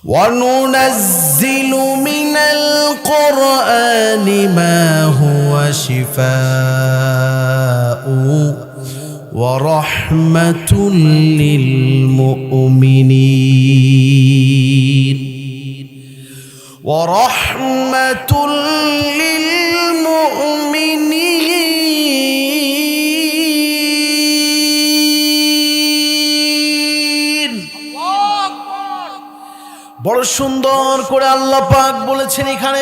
وننزل من القرآن ما هو شفاء ورحمة للمؤمنين ورحمة للمؤمنين বড় সুন্দর করে আল্লাহ পাক বলেছেন এখানে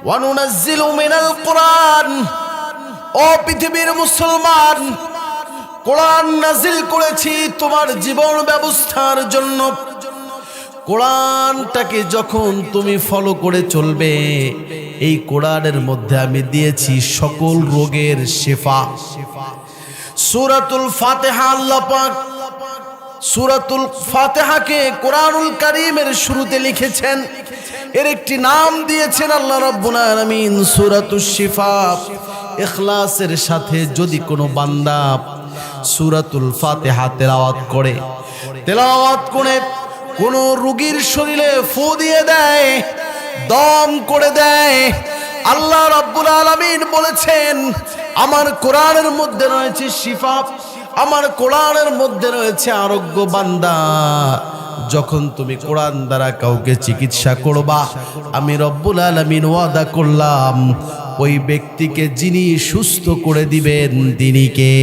ওয়ানুনাজ্জিলু মিনাল কোরআন। ও পৃথিবীর মুসলমান, কোরআন নাজিল করেছি তোমার জীবন ব্যবস্থার জন্য। কোরআনটাকে যখন তুমি ফলো করে চলবে, এই কোরআনের মধ্যে আমি দিয়েছি সকল রোগের শিফা। সূরাতুল ফাতিহা, আল্লাহ পাক সূরাতুল ফাতিহাকে কোরআনুল কারীমের শুরুতে লিখেছেন, এর একটি নাম দিয়েছেন আল্লাহ রাব্বুল আলামিন সূরাতুশ শিফা। ইখলাসের সাথে যদি কোনো বান্দা সূরাতুল ফাতিহা তেলাওয়াত করে কোনো রোগীর শরীরে ফু দিয়ে দেয়, দম করে দেয়, আল্লাহ রাব্বুল আলামিন বলেছেন আমার কোরআনের মধ্যে রয়েছে শিফা, আমার কোরআনের মধ্যে রয়েছে আরোগ্য। বান্দা, যখন তুমি কোরআন দ্বারা কাউকে চিকিৎসা করবা, আমি রব্বুল আলামিন ওয়াদা করলাম ওই ব্যক্তিকে যিনি সুস্থ করে দিবেন তিনি কে?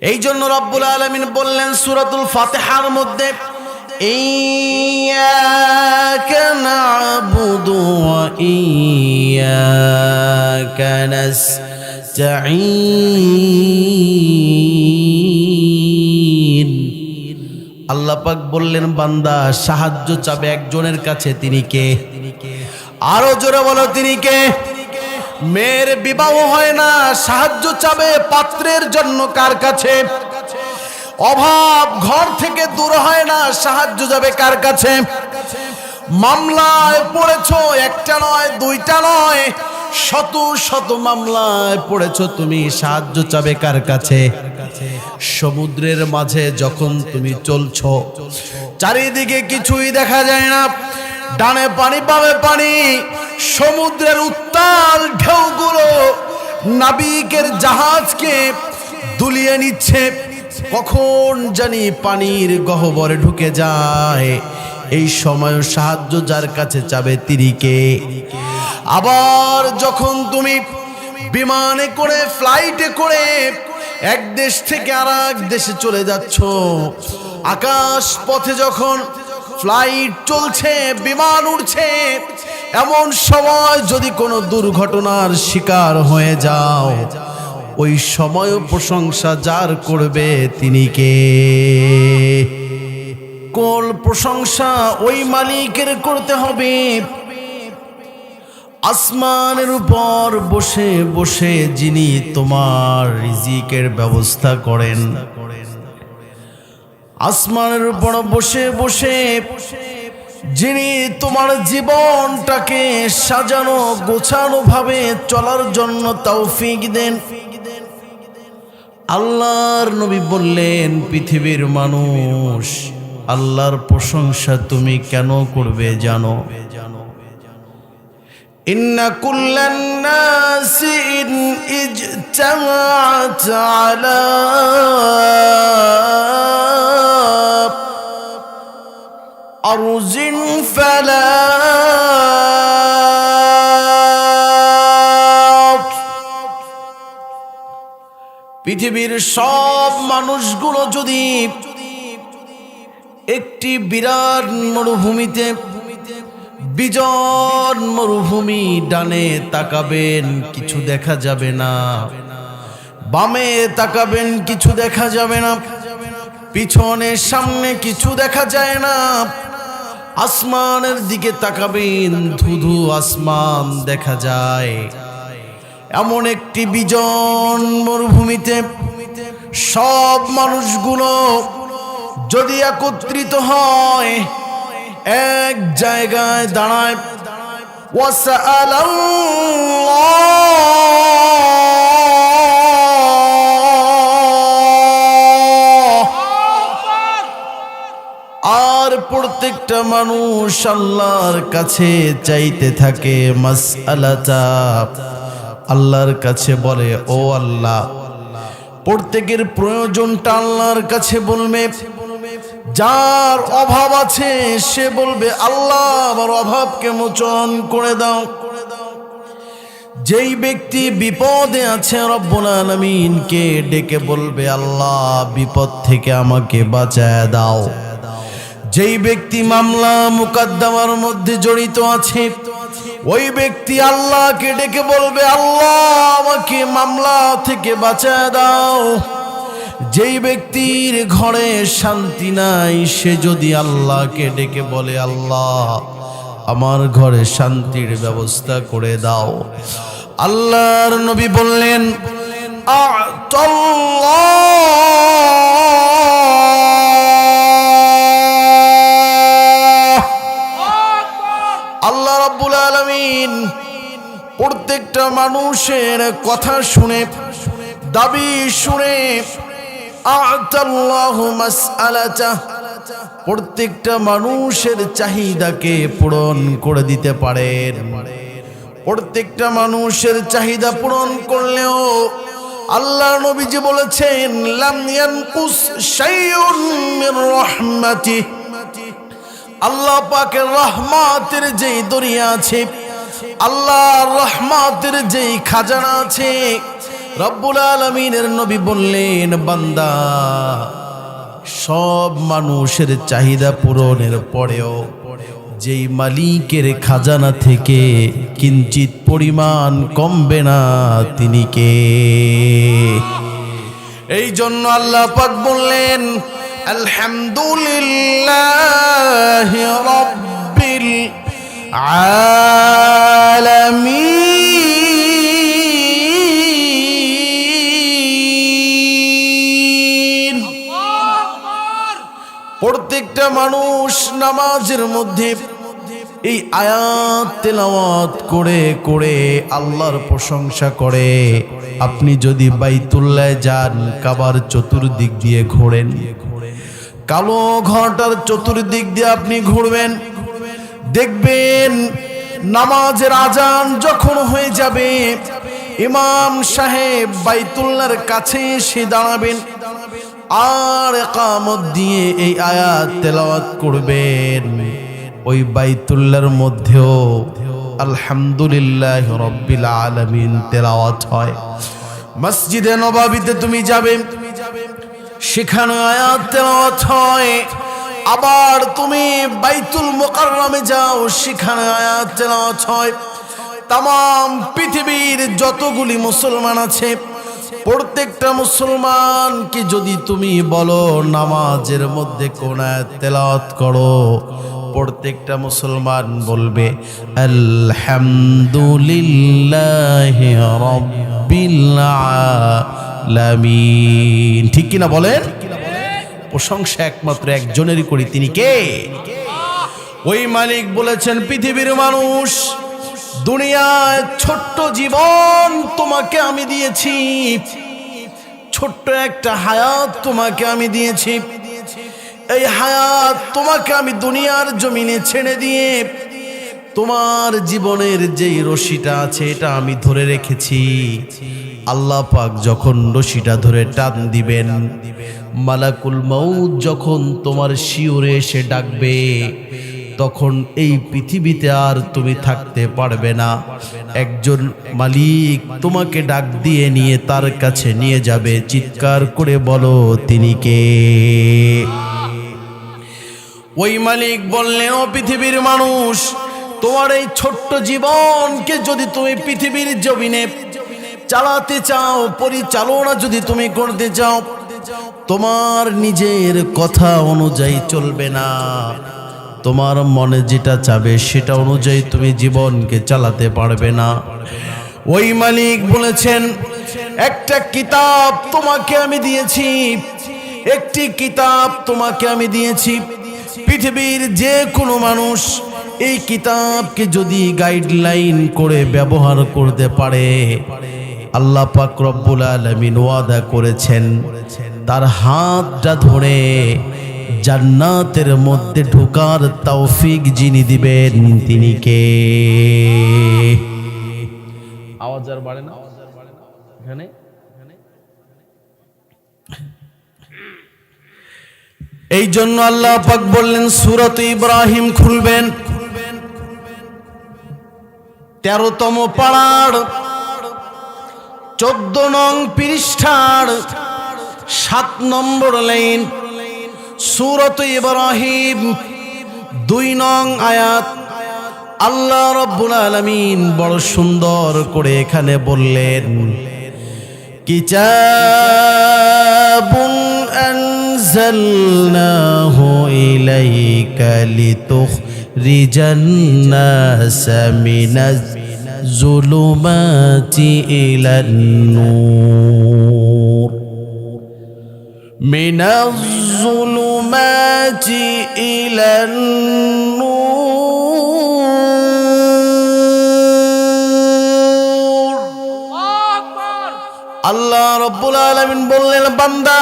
এই জন্য রব্বুল আলামিন বললেন সূরাতুল ফাতিহার মধ্যে, ইয়্যাকা না'বুদু ওয়া ইয়্যাকা নাস্তাঈন। আল্লাহ পাক বললেন বান্দা সাহায্য চাবে একজনের কাছে, তিনি কে? আরো জোরে বলো, তিনি কে? মেয়ের বিবাহ হয় না, সাহায্য চাবে পাত্রের জন্য কার কাছে? অভাব ঘর থেকে দূর হয় না, সাহায্য যাবে কার কাছে? মামলায় পড়েছো, একটা নয় দুইটা নয়, শত শত মামলায় পড়েছো, তুমি সাহায্য চাবে কার কাছে? সমুদ্রের মাঝে যখন তুমি চলছো, চারিদিকে কিছুই দেখা যায় না, ডানে পানি বামে পানি, সমুদ্রের উত্তাল ঢেউগুলো নাবিকের জাহাজকে দুলিয়ে নিচ্ছে, কখন জানি পানির গহ্বরে ঢুকে যায়। এই সময় সাহায্য যার কাছে চাবে তিনি কে? আবার যখন তুমি বিমানে করে, ফ্লাইটে করে এক দেশ থেকে আর এক দেশে চলে যাচ্ছ, আকাশ পথে যখন ফ্লাইট চলছে, বিমান উড়ছে, এমন সময় যদি কোনো দুর্ঘটনার শিকার হয়ে যাও, ওই সময় প্রশংসা যার করবে তিনি কে? কোন প্রশংসা ওই মালিকের করতে হবে। আসমানের উপর বসে বসে যিনি তোমার রিজিকের ব্যবস্থা করেন, আসমানের উপর বসে বসে যিনি তোমার জীবনটাকে সাজানো গোছানো ভাবে চলার জন্য তৌফিক দেন। আল্লাহর নবী বললেন, পৃথিবীর মানুষ, আল্লাহর প্রশংসা তুমি কেন করবে জানো? ইন্না কুল্লান নাসি ইন ইজতামাআত আলা আরজিন ফালা পৃথিবীর সব মানুষগুলো যদি একটি বিরাট মরুভূমিতে, বিজন মরুভূমি, ডানে তাকাবেন কিছু দেখা যাবে না, বামে তাকাবেন কিছু দেখা যাবে না, পিছনে সামনে কিছু দেখা যায় না, আসমানের দিকে তাকাবেন ধুধু আসমান দেখা যায়। এমন একটি বিজন মরুভূমিতে সব মানুষগুলো যদি একত্রিত হয়, এক জায়গায় দাঁড়ায়, আর প্রত্যেকটা মানুষ আল্লাহর কাছে চাইতে থাকে মাসআলাতা, আল্লাহর কাছে বলে ও আল্লাহ, প্রত্যেকের প্রয়োজনটা আল্লাহর কাছে বলবে। যার অভাব আছে সে বলবে আল্লাহ আমার অভাবকে মোচন করে দাও। যেই ব্যক্তি বিপদে আছে রব্বুল আলামিনকে ডেকে বলবে আল্লাহ বিপদ থেকে আমাকে বাঁচায় দাও। যেই ব্যক্তি মামলা মুকদ্দমার মধ্যে জড়িত আছে ওই ব্যক্তি আল্লাহকে ডেকে বলবে আল্লাহ আমাকে মামলা থেকে বাঁচায় দাও। যেই ব্যক্তির ঘরে শান্তি নাই সে যদি আল্লাহকে ডেকে বলে আল্লাহ আমার ঘরে শান্তির ব্যবস্থা করে দাও। আল্লাহর নবী বললেন আল্লাহ রাব্বুল আলামিন প্রত্যেকটা মানুষের কথা শুনে, দাবি শুনে আ'তাল্লাহু মাসআলাতা, প্রত্যেকটা মানুষের চাহিদাকে পূরণ করে দিতে পারেন। প্রত্যেকটা মানুষের চাহিদা পূরণ করলেও আল্লাহ নবীজি বলেছেন লাম ইয়ানকুস শাইউন মির রাহমাতি, আল্লাহ পাকের রহমতের যেই দরিয়া আছে, আল্লাহর রহমতের যেই খাজানা আছে, রব্বুল আলামিনের নবী বললেন বান্দা সব মানুষের চাহিদা পূরণের পরেও যেই মালিকের খাজানা থেকে কিঞ্চিত পরিমাণ কমবে না তিনি কে? এই জন্য আল্লাহ পাক বললেন আলহামদুলিল্লাহি রাব্বিল আলামিন। প্রত্যেকটা মানুষ নামাজের মধ্যে এই আয়াত তেলাওয়াত করে করে আল্লাহর প্রশংসা করে। আপনি যদি বাইতুল্লাহ যান, কাবার চতুর্দিক দিয়ে ঘোরেন, কালো ঘরটার চতুর্দিক দিয়ে আপনি ঘুরবেন, দেখবেন নামাজের আজান যখন হয়ে যাবে ইমাম সাহেব বাইতুল্লাহর কাছে এসে দাঁড়াবেন আর ইকামত দিয়ে এই আয়াত তেলাওয়াত করবেন। ওই বাইতুল্লাহর মধ্যেও আলহামদুলিল্লাহ রাব্বিল আলামিন তেলাওয়াত হয়। মসজিদে নববীতে তুমি যাবে, সেখানে আয়াত তেলাওয়াত হয়। আবার তুমি বাইতুল মুকাররমে যাও, সেখানে আয়াত তেলাওয়াত হয়। তাম পৃথিবীর যতগুলি মুসলমান আছে প্রত্যেকটা মুসলমানকে যদি তুমি বলো নামাজের মধ্যে কোন আয়াত তেলাওয়াত করো, প্রত্যেকটা মুসলমান বলবে আলহামদুলিল্লাহি রাব্বিল আলামিন। ঠিক কিনা বলেন? প্রশংসা একমাত্র একজনেরই করি, তিনি কে? ওই মালিক বলেছেন পৃথিবীর মানুষ, দুনিয়ায় ছোট্ট জীবন তোমাকে আমি দিয়েছি, ছোট্ট একটা হায়াত তোমাকে আমি দিয়েছি। এই হায়াত তোমাকে আমি দুনিয়ার জমিনে ছেড়ে দিয়ে তোমার জীবনের যেই রশিটা আছে এটা আমি ধরে রেখেছি। আল্লাহ পাক যখন রশিটা ধরে টান দিবেন, মালাকুল মউত যখন তোমার শিওরে এসে ডাকবে, তখন এই পৃথিবীতে আর তুমি থাকতে পারবে না। একজন মালিক তোমাকে ডাক দিয়ে নিয়ে তার কাছে নিয়ে যাবে। চিৎকার করে বলো তিনি কে? ওই মালিক বললেন ও পৃথিবীর মানুষ, তোমার এই ছোট্ট জীবনকে যদি তুমি পৃথিবীর জমিনে চালাতে চাও, পরিচালনা যদি তুমি করতে চাও, তোমার নিজের কথা অনুযায়ী চলবে না। তোমার মনে যেটা চাবে সেটা অনুযায়ী তুমি জীবনকে চালাতে পারবে না। ওই মালিক বলেছেন একটা কিতাব তোমাকে আমি দিয়েছি, একটি কিতাব তোমাকে আমি দিয়েছি। পৃথিবীর যে কোনো মানুষ এই কিতাবকে যদি গাইডলাইন করে ব্যবহার করতে পারে, আল্লাহ পাক রব্বুল আলামিন ওয়াদা করেছেন তার হাতটা ধরে জান্নাতের মধ্যে ঢোকার তৌফিক যিনি দিবেন তিনি কে? আওয়াজ আর বাড়ে না এখানে? এই জন্য আল্লাহ পাক বললেন সূরাত ইব্রাহিম খুলবেন 13তম পারার 14 নং পৃষ্ঠার 7 নম্বর লাইন, সূরাত ইব্রাহিম 2 নং আয়াত। আল্লাহ রাব্বুল আলামিন বড় সুন্দর করে এখানে বললেন, কিতাবুন আনজালনাহু ইলাইকা লিতুখরিজান নাসা মিনাজ যুলুমাতি ইলান নূর মিনাজ যুলুমাতি ইলান নূর। আল্লাহ রাব্বুল আলামিন বললেন, বান্দা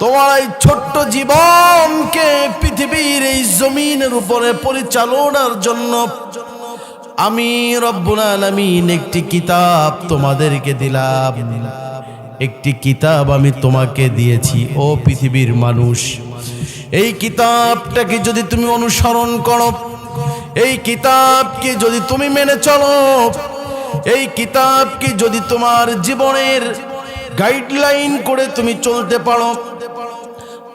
তোমার এই ছোট্ট জীবনকে পৃথিবীর এই জমিনের উপরে পরিচালনার জন্য আমি রব্বুল আলামিন একটি কিতাব তোমাদেরকে দিলাম। একটি কিতাব আমি তোমাকে দিয়েছি ও পৃথিবীর মানুষ। এই কিতাবটাকে যদি তুমি অনুসরণ করো, এই কিতাবকে যদি তুমি মেনে চলো, এই কিতাবকে যদি তোমার জীবনের গাইডলাইন করে তুমি চলতে পারো,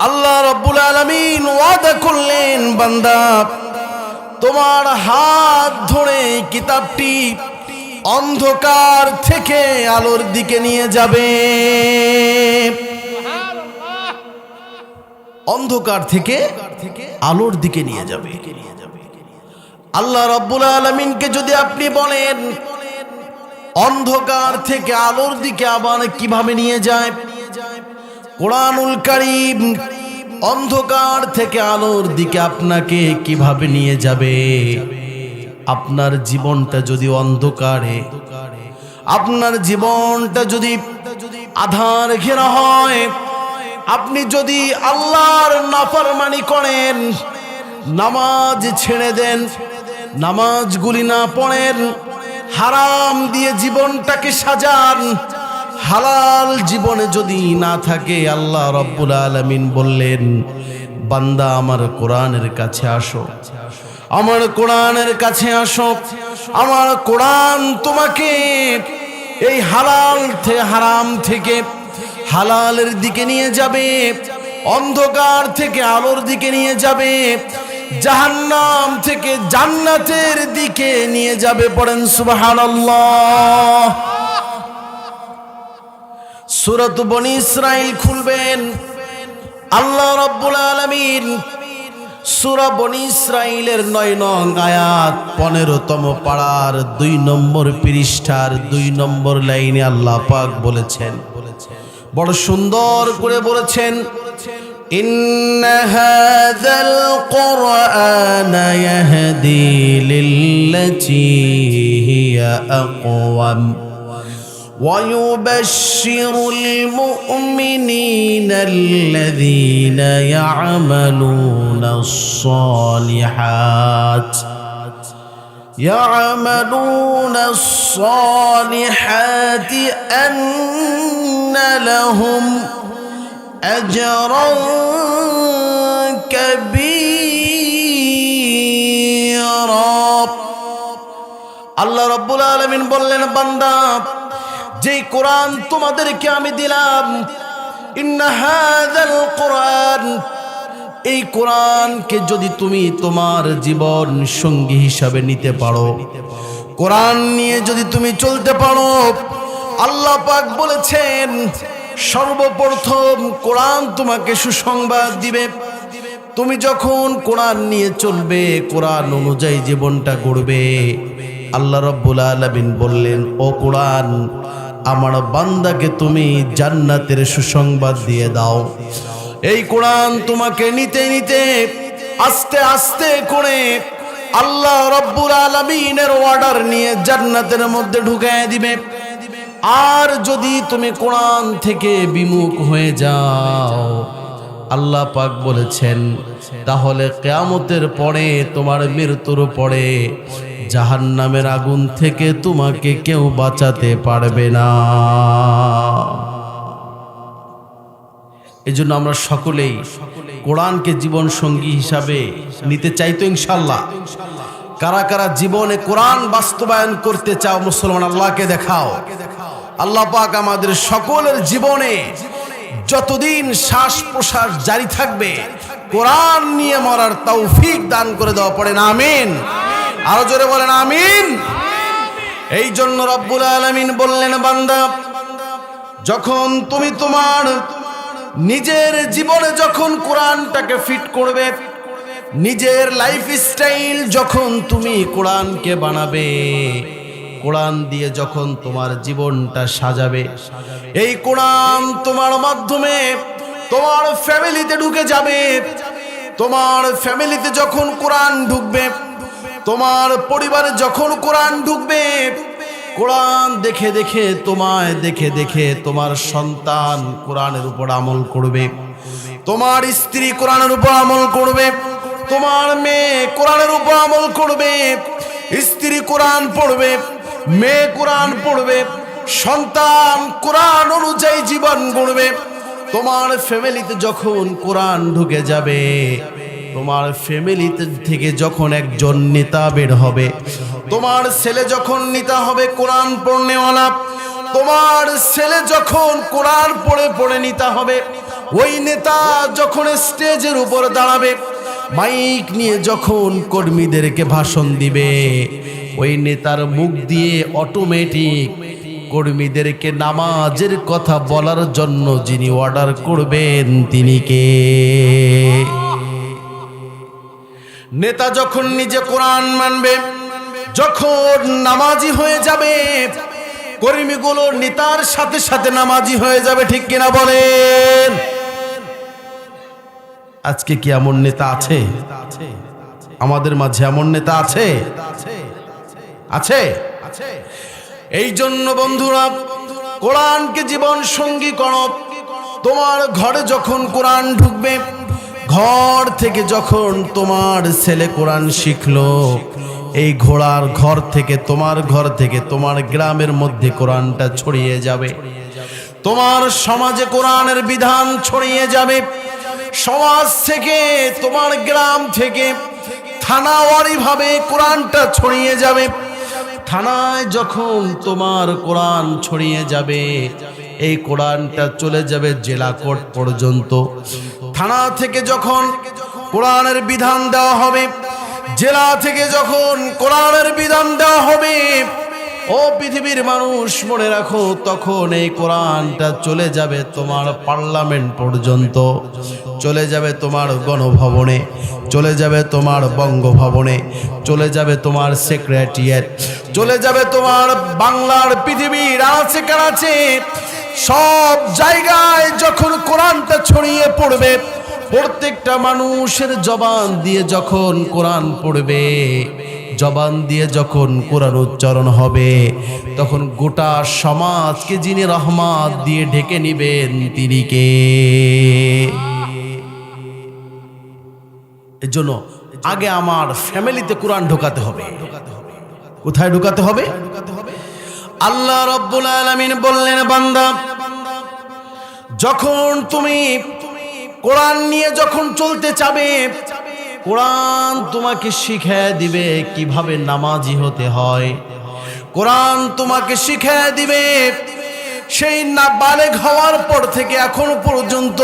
আল্লাহ রাব্বুল আলামিন ওয়াদা করলেন, বান্দা তোমার হাত ধরে কিতাবটি অন্ধকার থেকে আলোর দিকে নিয়ে যাবে। অন্ধকার থেকে আলোর দিকে নিয়ে যাবে। আল্লাহ রাব্বুল আলামিনকে যদি আপনি বলেন অন্ধকার থেকে আলোর দিকে আবার কিভাবে নিয়ে যায়, কোরআনুল কারীম অন্ধকার থেকে আলোর দিকে আপনাকে কিভাবে নিয়ে যাবে। আপনার জীবনটা যদি অন্ধকারে, আপনার জীবনটা যদি আধার ঘেরা হয়, আপনি যদি আল্লাহর নাফরমানি করেন, নামাজ ছেড়ে দেন, নামাজগুলি না পড়েন, হারাম দিয়ে জীবনটাকে সাজান, হালাল জীবনে যদি না থাকে, আল্লাহ রাব্বুল আলামিন বললেন, বান্দা আমার কোরআনের কাছে আসো, আমার কোরআনের কাছে আসো। আমার কোরআন তোমাকে এই হালাল থেকে, হারাম থেকে হালালের দিকে নিয়ে যাবে, অন্ধকার থেকে আলোর দিকে নিয়ে যাবে, জাহান্নাম থেকে জান্নাতের দিকে নিয়ে যাবে। পড়েন সুবহানাল্লাহ। সূরাত বনী ইসরাইল খুলবেন, আল্লাহ রাব্বুল আলামিন সূরা বনী ইসরাইলের 9 নং আয়াত 15তম পারার 2 নম্বর পৃষ্ঠার 2 নম্বর লাইনে আল্লাহ পাক বলেছেন, বড় সুন্দর করে বলেছেন, ইন্না হাযাল কুরআনা ইয়াহদি লিল্লাতী হিয়া আকওয়াম ويبشر المؤمنين الذين يعملون الصالحات أن لهم أجرا كبيرا। আল্লাহ রাব্বুল আলামিন বললেন, বান্দা যে কোরআন তোমাদেরকে আমি দিলাম, ইন্না হাযাল কোরআন, এই কোরআনকে যদি তুমি তোমার জীবন সঙ্গী হিসাবে নিতে পারো, কোরআন নিয়ে যদি তুমি চলতে পারো, আল্লাহ পাক বলেছেন সর্বপ্রথম কোরআন তোমাকে সুসংবাদ দিবে। তুমি যখন কোরআন নিয়ে চলবে, কোরআন অনুযায়ী জীবনটা গড়বে, আল্লাহ রাব্বুল আলামিন বললেন, ও কোরআন, আমার বান্দাকে তুমি জান্নাতের সুসংবাদ দিয়ে দাও। এই কোরআন তোমাকে নিতে নিতে আস্তে আস্তে করে আল্লাহ রাব্বুল আলামিনের অর্ডার নিয়ে জান্নাতের মধ্যে ঢুকিয়ে দিবে। আর যদি তুমি কোরআন থেকে বিমুখ হয়ে যাও, আল্লাহ পাক বলেছেন তাহলে কিয়ামতের পরে তোমার মৃত্যুর পরে জাহান্নামের আগুন থেকে তোমাকে কেউ বাঁচাতে পারবে না। এজন্য আমরা সকলেই কোরআনকে জীবন সঙ্গী হিসাবে নিতে চাই তো ইনশাআল্লাহ। কারা কারা জীবনে কোরআন বাস্তবায়ন করতে চাও মুসলমান আল্লাহকে দেখাও। আল্লাহ পাক আমাদের সকলের জীবনে যতদিন শ্বাস প্রশ্বাস জারি থাকবে কোরআন নিয়ে মরার তৌফিক দান করে দেওয়া, পড়েন আমিন। আরো জোরে বলেন আমিন। এই জন্য রব্বুল আলামিন বললেন, বান্দা যখন তুমি তোমার নিজের জীবনে যখন কোরআনটাকে ফিট করবে, নিজের লাইফ স্টাইল যখন তুমি কোরআনকে বানাবে, কোরআন দিয়ে যখন তোমার জীবনটা সাজাবে, এই কোরআন তোমার মাধ্যমে তোমার ফ্যামিলিতে ঢুকে যাবে। তোমার ফ্যামিলিতে যখন কোরআন ঢুকবে, তোমার পরিবারে যখন কোরআন ঢুকবে, কোরআন দেখে দেখে তোমায় দেখে দেখে তোমার সন্তান কোরআনের উপর আমল করবে, তোমার স্ত্রী কোরআনের উপর আমল করবে, তোমার মেয়ে কোরআনের উপর আমল করবে, স্ত্রী কোরআন পড়বে, মেয়ে কোরআন পড়বে, সন্তান কোরআন অনুযায়ী জীবন গড়বে। তোমার ফ্যামিলিতে যখন কোরআন ঢুকে যাবে, তোমার ফ্যামিলিতে থেকে যখন একজন নেতা বের হবে, তোমার ছেলে যখন নেতা হবে কোরআন পড়নেওয়ালা, তোমার ছেলে যখন কোরআন পড়ে পড়ে নেতা হবে, ওই নেতা যখন স্টেজের উপর দাঁড়াবে, মাইক নিয়ে যখন কর্মীদেরকে ভাষণ দিবে, ওই নেতার মুখ দিয়ে অটোমেটিক কর্মীদেরকে নামাজের কথা বলার জন্য যিনি অর্ডার করবেন তিনি কে? নেতা যখন নিজে কোরআন মানবে, যখন নামাজি হয়ে যাবে, কর্মীগুলো নেতার সাথে সাথে নামাজি হয়ে যাবে, ঠিক কিনা বলেন? আজকে কি এমন নেতা আছে আমাদের মাঝে? এমন নেতা আছে? আছে? এই জন্য বন্ধুরা কোরআনকে জীবন সঙ্গী করো। তোমার ঘরে যখন কোরআন ঢুকবে, ঘর থেকে যখন তোমার ছেলে কোরআন শিখলো, এই ঘোড়ার ঘর থেকে তোমার ঘর থেকে তোমার গ্রামের মধ্যে কোরআনটা ছড়িয়ে যাবে, তোমার সমাজে কোরআনের বিধান ছড়িয়ে যাবে, সমাজ থেকে তোমার গ্রাম থেকে থানাওয়ারি ভাবে কোরআনটা ছড়িয়ে যাবে। থানায় যখন তোমার কোরআন ছড়িয়ে যাবে, এই কোরআনটা চলে যাবে জেলা কোর্ট পর্যন্ত। থানা থেকে যখন কোরআনের বিধান দেওয়া হবে, জেলা থেকে যখন কোরআনের বিধান দেওয়া হবে, ও পৃথিবীর মানুষ মনে রাখো, তখন এই কোরআনটা চলে যাবে তোমার পার্লামেন্ট পর্যন্ত, চলে যাবে তোমার গণভবনে, চলে যাবে তোমার বঙ্গভবনে, চলে যাবে তোমার সেক্রেটারিয়েট, চলে যাবে তোমার বাংলার পৃথিবীর আছে কাছে সব জায়গায়। যখন কোরআনটা ছড়িয়ে পড়বে, প্রত্যেকটা মানুষের জবান দিয়ে যখন কোরআন পড়বে, জবান দিয়ে যখন কোরআন উচ্চারণ হবে, তখন গোটা সমাজকে যিনি রহমত দিয়ে ঢেকে নিবেন তিনি কে? এর জন্য আগে আমার ফ্যামিলিতে কোরআন ঢোকাতে হবে। কোথায় ঢোকাতে হবে? আল্লাহ রাব্বুল আলামিন বললেন, বান্দা যখন তুমি কোরআন নিয়ে যখন চলতে চাবে, কোরআন তোমাকে শিখিয়ে দিবে কিভাবে নামাজি হতে হয়, কোরআন তোমাকে শিখিয়ে দিবে। সেই নাবালেগ হওয়ার পর থেকে এখন পর্যন্ত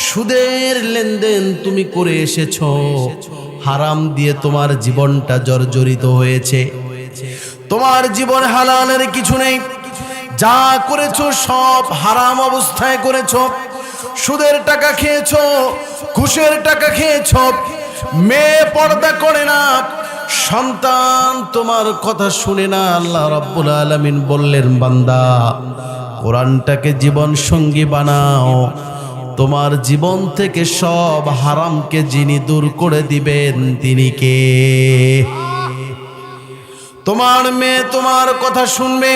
সুদের লেনদেন তুমি করে এসেছো, হারাম দিয়ে তোমার জীবনটা জর্জরিত হয়েছে, তোমার জীবন হালালের কিছু নেই, যা করেছো সব হারাম অবস্থায় করেছো, সুদের টাকা খেয়েছো, ঘুষের টাকা খেয়েছো, মেয়ে পর্দা করে না, সন্তান তোমার কথা শুনে না। আল্লাহ রাব্বুল আলামিন বললেন, বান্দা কোরআনটাকে জীবন সঙ্গী বানাও, তোমার জীবন থেকে সব হারামকে যিনি দূর করে দিবেন তিনি কে? তোমার মেয়ে তোমার কথা শুনবে,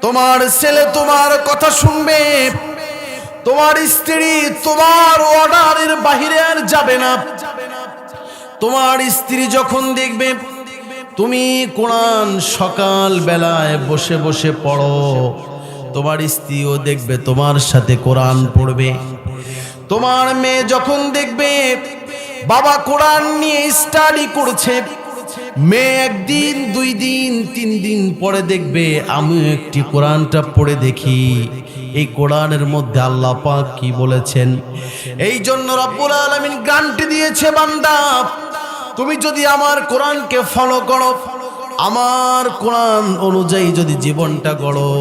তোমার ছেলে তোমার কথা শুনবে, তোমার স্ত্রী তোমার অর্ডারের বাইরে আর যাবে না। তোমার স্ত্রী যখন দেখবে তুমি কোরআন সকাল বেলায় বসে বসে পড়ো, তোমার স্ত্রীও দেখবে তোমার সাথে কোরআন পড়বে। তোমার মেয়ে যখন দেখবে বাবা কোরআন নিয়ে স্টাডি করছে, মেয়ে একদিন 2 দিন 3 দিন পরে দেখবে আমি একটি কোরআনটা পড়ে দেখি এই কোরআনের মধ্যে আল্লাহ পাক কি বলেছেন। এই জন্য রব্বুল আলামিন গ্যারান্টি দিয়েছে, বান্দা তুমি যদি আমার কোরআনকে ফলো করো, আমার কোরআন অনুযায়ী যদি জীবনটা গড়ো,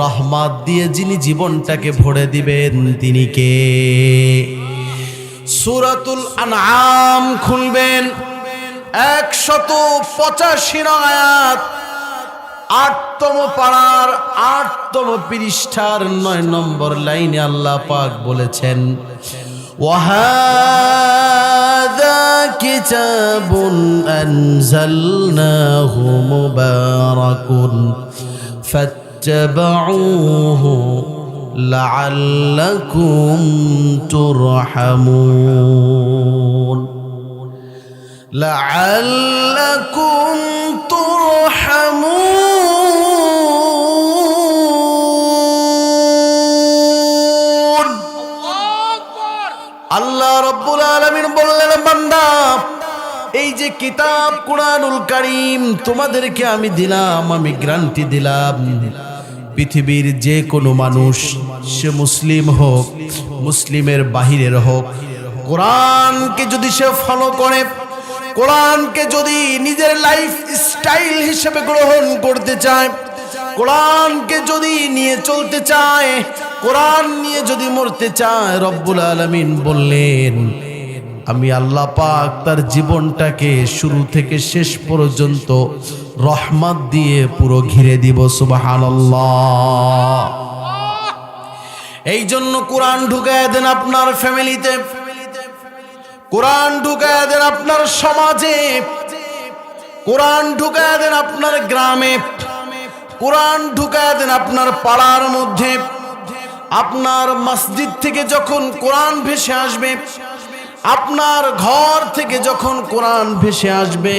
রহমত দিয়ে যিনি জীবনটাকে ভরে দিবেন তিনি কে? সূরাতুল আনআম খুলবেন, 185 আয়াত, 8তম পারার 8তম পৃষ্ঠার 9 নম্বর লাইনে আল্লাহ পাক বলেছেন, وَهَذَا كِتَابٌ أَنزَلْنَاهُ مُبَارَكٌ فَاتَّبِعُوهُ لَعَلَّكُمْ تُرْحَمُونَ لَعَلَّكُمْ تُرْحَمُونَ। আল্লাহ রাব্বুল আলামিন বললেন, বান্দা এই যে কিতাব কুরআনুল কারীম তোমাদেরকে আমি দিলাম, আমি গ্যারান্টি দিলাম, পৃথিবীর যে কোনো মানুষ, সে মুসলিম হোক মুসলিমের বাহিরের হোক, কোরআনকে যদি সে ফলো করে, কোরআনকে যদি নিজের লাইফ স্টাইল হিসেবে গ্রহণ করতে চায়, কোরআনকে যদি নিয়ে চলতে চায়, কোরআন নিয়ে যদি মরতে চায়, রব্বুল আলামিন বললেন আমি আল্লাহ পাক তার জীবনটাকে শুরু থেকে শেষ পর্যন্ত রহমত দিয়ে পুরো ঘিরে দিব। সুবহানাল্লাহ। এই জন্য কোরআন ঢুকায় দেন আপনার ফ্যামিলিতে, কোরআন ঢুকায় দেন আপনার সমাজে, কোরআন ঢুকায় দেন আপনার গ্রামে, কোরআন ঢুকায় দেন আপনার পাড়ার মধ্যে। আপনার মসজিদ থেকে যখন কোরআন ভেসে আসবে, আপনার ঘর থেকে যখন কোরআন ভেসে আসবে,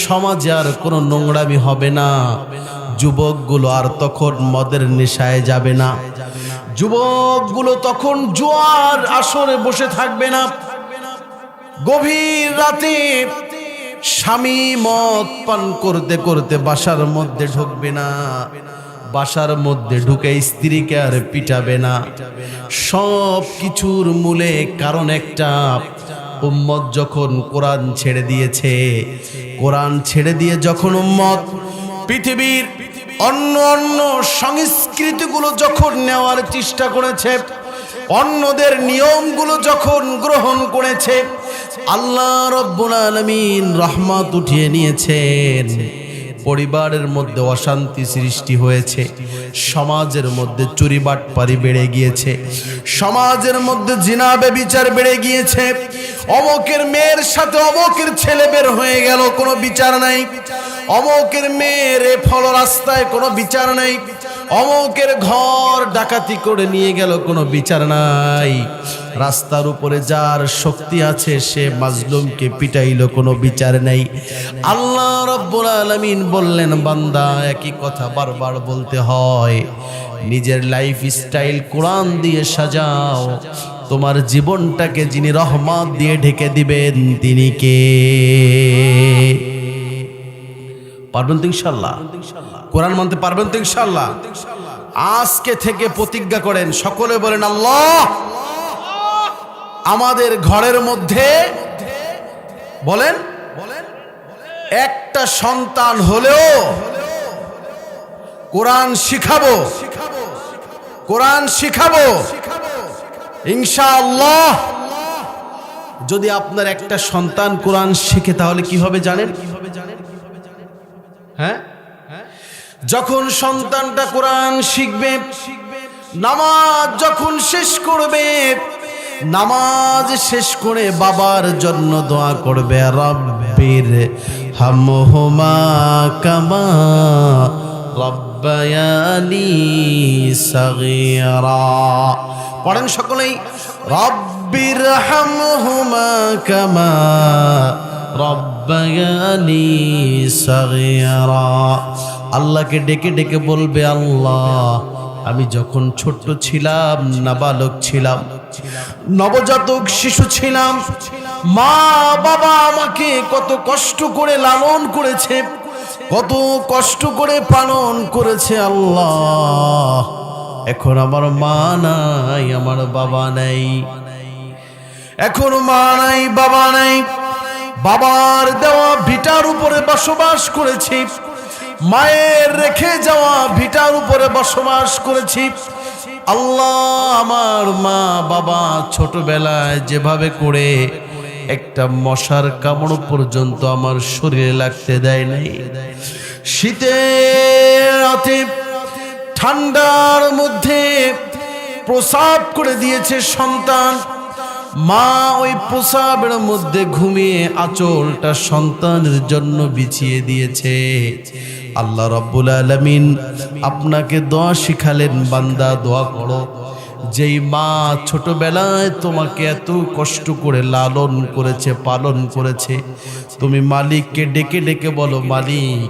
সমাজে আর কোনো নোংরামি হবে না। যুবকগুলো আর তখন মদের নেশায় যাবে না, যুবকগুলো তখন জুয়ার আসরে বসে থাকবে না, গভীর রাতে স্বামী মদ পান করতে করতে বাসার মধ্যে ঢুকবে না, বাসার মধ্যে ঢুকে স্ত্রীকে আর পিটাবে না। সব কিছুর মূলে কারণ একটা, উম্মত যখন কোরআন ছেড়ে দিয়েছে, কোরআন ছেড়ে দিয়ে যখন উম্মত পৃথিবীর অন্য অন্য সংস্কৃতিগুলো যখন নেওয়ার চেষ্টা করেছে, অন্যদের নিয়মগুলো যখন গ্রহণ করেছে, আল্লাহ রাব্বুল আলামিন রহমত উঠিয়ে নিয়েছেন। পরিবারের মধ্যে অশান্তি সৃষ্টি হয়েছে, সমাজের মধ্যে চুরি বাটপারি বেড়ে গিয়েছে, সমাজের মধ্যে জিনা ব্যভিচার বেড়ে গিয়েছে। অমুকের মেয়ের সাথে অমুকের ছেলে বের হয়ে গেল, কোনো বিচার নাই। অমুকের মেয়ের ফল রাস্তায়, কোনো বিচার নাই। অমুকের ঘর ডাকাতি করে নিয়ে গেল, কোনো বিচার নাই। রাস্তার উপরে যার শক্তি আছে সে মাজলুমকে পিটাইল, কোনো বিচার নাই। আল্লাহ রাব্বুল আলামিন বললেন, বান্দা একই কথা বারবার বলতে হয়, নিজের লাইফ স্টাইল কোরআন দিয়ে সাজাও, তোমার জীবনটাকে যিনি রহমত দিয়ে ঢেকে দিবেন তিনি কে? পারবেন তো ইনশাআল্লাহ? কোরআন মানতে পারবেন তো ইনশাআল্লাহ? আজকে থেকে প্রতিজ্ঞা করেন, সকলে বলেন আল্লাহ আমাদের ঘরের মধ্যে বলেন একটা সন্তান হলেও কোরআন শিখাবো, কোরআন শিখাবো ইনশাআল্লাহ। যদি আপনার একটা সন্তান কোরআন শিখে তাহলে কি হবে জানেন? হ্যাঁ, যখন সন্তানটা কোরআন শিখবে, নামাজ যখন শেষ করবে, নামাজ শেষ করে বাবার জন্য দোয়া করবে, রব্বির হামহুমা কামা রব্বায়ানি সাগীরা। পড়েন সকলেই, রব্বিরহামহুমা কামা রব্বায়ানি সাগীরা। আল্লাহকে ডেকে ডেকে বলবে, আল্লাহ আমি যখন ছোট্ট ছিলাম, নাবালক ছিলাম, নবজাতক শিশু ছিলাম, মা বাবা আমাকে কত কষ্ট করে লালন করেছে, কত কষ্ট করে পালন করেছে আল্লাহ। এখন আমার মা নাই, আমার বাবা নাই, এখন মা নাই, বাবা নাই। বাবার দেওয়া ভিটার উপরে বসবাস করেছি, মায়ের রেখে যাওয়া ভিটার উপরে বসবাস করেছি। আল্লাহ আমার মা বাবা ছোটবেলায় যেভাবে করে একটা মশার কামড় পর্যন্ত আমার শরীরে লাগতে দেয় নাই। শীতের রাতে ঠান্ডার মধ্যে প্রসাব করে দিয়েছে সন্তান, মা ওই প্রসাবের মধ্যে ঘুমিয়ে আঁচলটা সন্তানের জন্য বিছিয়ে দিয়েছে। আল্লাহ রাব্বুল আলামিন আপনাকে দোয়া শিখালেন, বান্দা দোয়া করো, যেই মা ছোটবেলায় তোমাকে এত কষ্ট করে লালন করেছে, পালন করেছে, তুমি মালিককে ডেকে ডেকে বলো, মালিক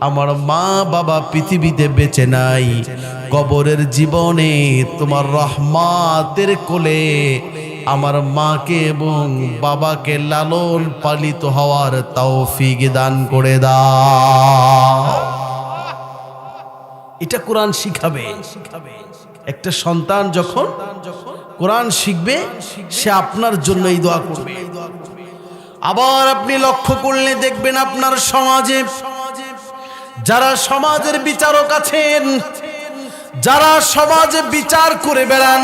আমার মা বাবা পৃথিবীতে বেঁচে নাই, কবরের জীবনে তোমার রহমতের কোলে আমার মাকে এবং বাবাকে লালন পালিত হওয়ার তৌফিক দান করে দাও। এটা কোরআন শিখাবে। একটা সন্তান যখন কোরআন শিখবে, সে আপনার জন্য এই দোয়া করবে। আবার আপনি লক্ষ্য করলে দেখবেন আপনার সমাজে যারা সমাজের বিচারক আছেন, যারা সমাজে বিচার করে বেড়ান,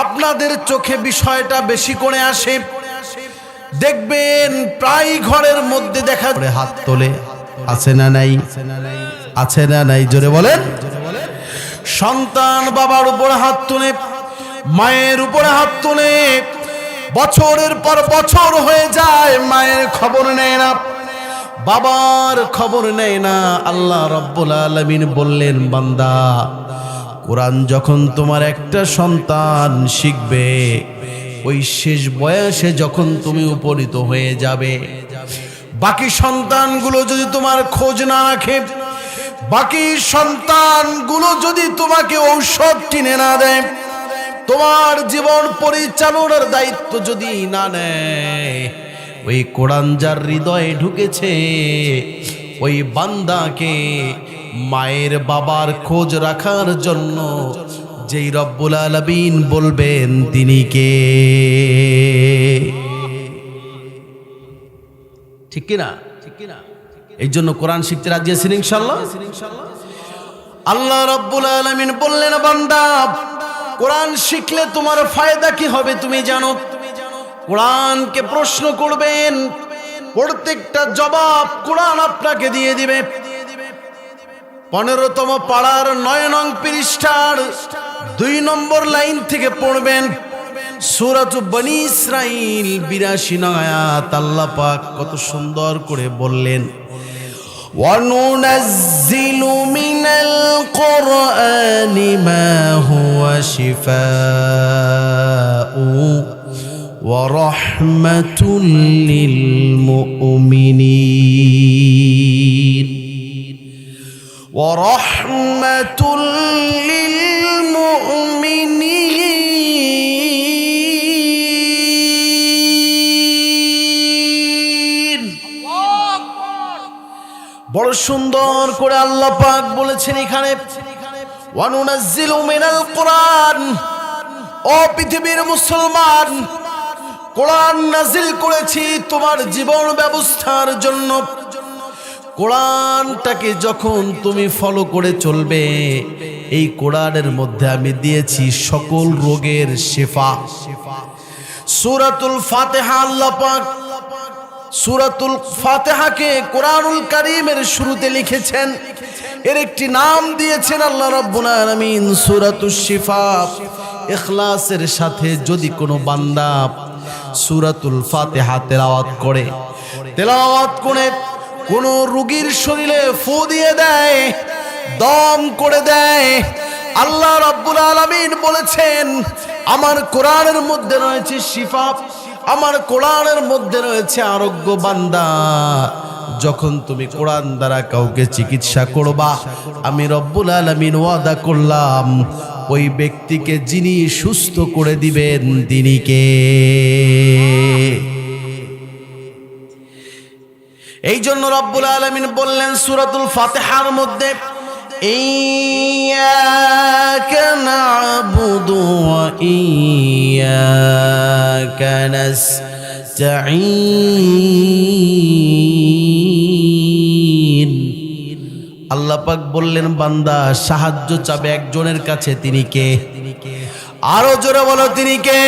আপনাদের চোখে বিষয়টা বেশি করে আসে। দেখবেন প্রায় ঘরের মধ্যে দেখা যায় হাত তোলে, আছে না নাই? আছে না নাই? জোরে বলেন। সন্তান বাবার উপরে হাত তোলে, মায়ের উপরে হাত তোলে, বছরের পর বছর হয়ে যায়, মায়ের খবর নেয় না, বাবার খবর নেয় না। আল্লাহ রাব্বুল আলামিন বললেন, বান্দা কোরআন যখন তোমার একটা সন্তান শিখবে, ওই শেষ বয়সে যখন তুমি উপনীত হয়ে যাবে, বাকি সন্তানগুলো যদি তোমার খোঁজ না রাখে, বাকি সন্তানগুলো যদি তোমাকে ঔষধ কিনে না দেয়, তোমার জীবন পরিচালনার দায়িত্ব যদি না নেয়, ওই কোরআন যার হৃদয়ে ঢুকেছে, ওই বান্দাকে মায়ের বাবার খোঁজ রাখার জন্য যেই রব্বুল আলামিন বলবেন, তিনি কে? ঠিক কিনা? এই জন্য কোরআন শিখতে রাজি আছেন ইনশাআল্লাহ? আল্লাহ রাব্বুল আলামিন বললেন, বান্দা কোরআন শিখলে তোমার ফায়দা কি হবে তুমি জানো? কোরআনকে প্রশ্ন করবেন, প্রত্যেকটা জবাব কোরআন আপনাকে দিয়ে দিবে। 15তম পাড়ার 9 নং পৃষ্ঠার 2 নম্বর লাইন থেকে পড়বেন। সূরাতুল বনী ইসরাঈল 82 নং আয়াত। আল্লাহ পাক কত সুন্দর করে বললেন, وَنُنَزِّلُ مِنَ الْقُرْآنِ مَا هُوَ شِفَاءٌ وَرَحْمَةٌ لِّلْمُؤْمِنِينَ وَرَحْمَةٌ لِّلْمُؤْمِنِينَ। বড় সুন্দর করে আল্লাহ পাক বলেছেন এখানে, ওয়ানুনাজ্জিলু মিনাল কোরআন। ও পৃথিবীর মুসলমান, কোরআন নাজিল করেছি তোমার জীবন ব্যবস্থার জন্য। কোরআনটাকে যখন তুমি ফলো করে চলবে, এই কোরআনের মধ্যে আমি দিয়েছি সকল রোগের শিফা। সূরাতুল ফাতিহা, আল্লাহ পাক সূরাতুল ফাতিহাকে কোরআনুল কারীমের শুরুতে লিখেছেন, এর একটি নাম দিয়েছেন আল্লাহ রাব্বুল আলামিন সূরাতুশ শিফা। ইখলাসের সাথে যদি কোনো বান্দা সূরাতুল ফাতিহা তেলাওয়াত করে কোনো রোগীর শরীরে ফু দিয়ে দেয়, দম করে দেয়, আল্লাহ রাব্বুল আলামিন বলেছেন আমার কোরআনের মধ্যে রয়েছে শিফা, আমার কোরআনের মধ্যে রয়েছে আরোগ্য। বান্দা, যখন তুমি কোরআন দ্বারা কাউকে চিকিৎসা করবা, আমি রব্বুল আলামিন ওয়াদা করলাম ওই ব্যক্তিকে যিনি সুস্থ করে দিবেন তিনি কে? এই জন্য রব্বুল আলামিন বললেন সূরাতুল ফাতিহার মধ্যে, ইয়্যাকা না'বুদু ওয়া ইয়্যাকা নাস্তাঈন। আল্লাহ পাক বললেন বান্দা সাহায্য চাবে একজনের কাছে, তিনি কে? আরো জোরে বলো তিনি কে?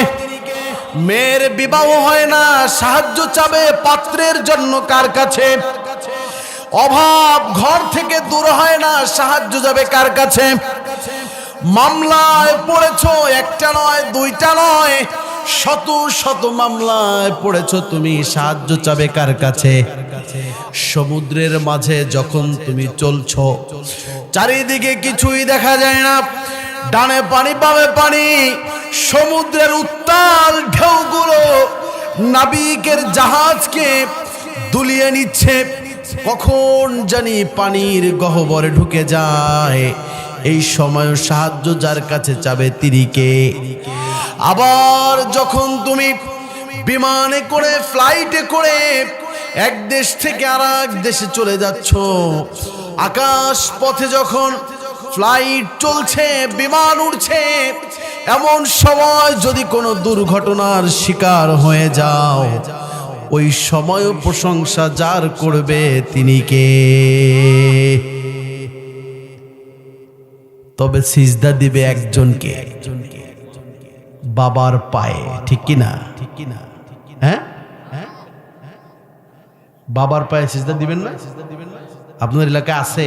মেয়ের বিবাহ হয় না, সাহায্য চাবে পাত্রের জন্য কার কাছে? অভাব ঘর থেকে দূর হয় না, সাহায্য যাবে কার কাছে? মামলায় পড়েছো, একটা নয় দুইটা নয়, শত শত মামলায় পড়েছো তুমি, সাহায্য চাবে কার কাছে? সমুদ্রের মাঝে যখন তুমি চলছো, চারিদিকে কিছুই দেখা যায় না, ডানে পানি বামে পানি, সমুদ্রের উত্তাল ঢেউগুলো নাবিকের জাহাজকে দুলিয়ে নিচ্ছে, কখন জানি পানির গহ্বরে ঢুকে যায়। এই সময় সাহায্য যার কাছে চাবে তিনি কে? আবার যখন তুমি বিমানে করে ফ্লাইটে করে এক দেশ থেকে আর এক দেশে চলে যাচ্ছ, আকাশ পথে যখন ফ্লাইট চলছে, বিমান উড়ছে, এমন সময় যদি কোনো দুর্ঘটনার শিকার হয়ে যাও, ওই সময় প্রশংসা যার করবে তিনি কে? তবে সিজদা দিবে একজনকে, বাবার পায়ে, ঠিক কি না? হ্যাঁ, বাবার পায়ে সিজদা দিবেন না? আপনাদের এলাকায় আছে?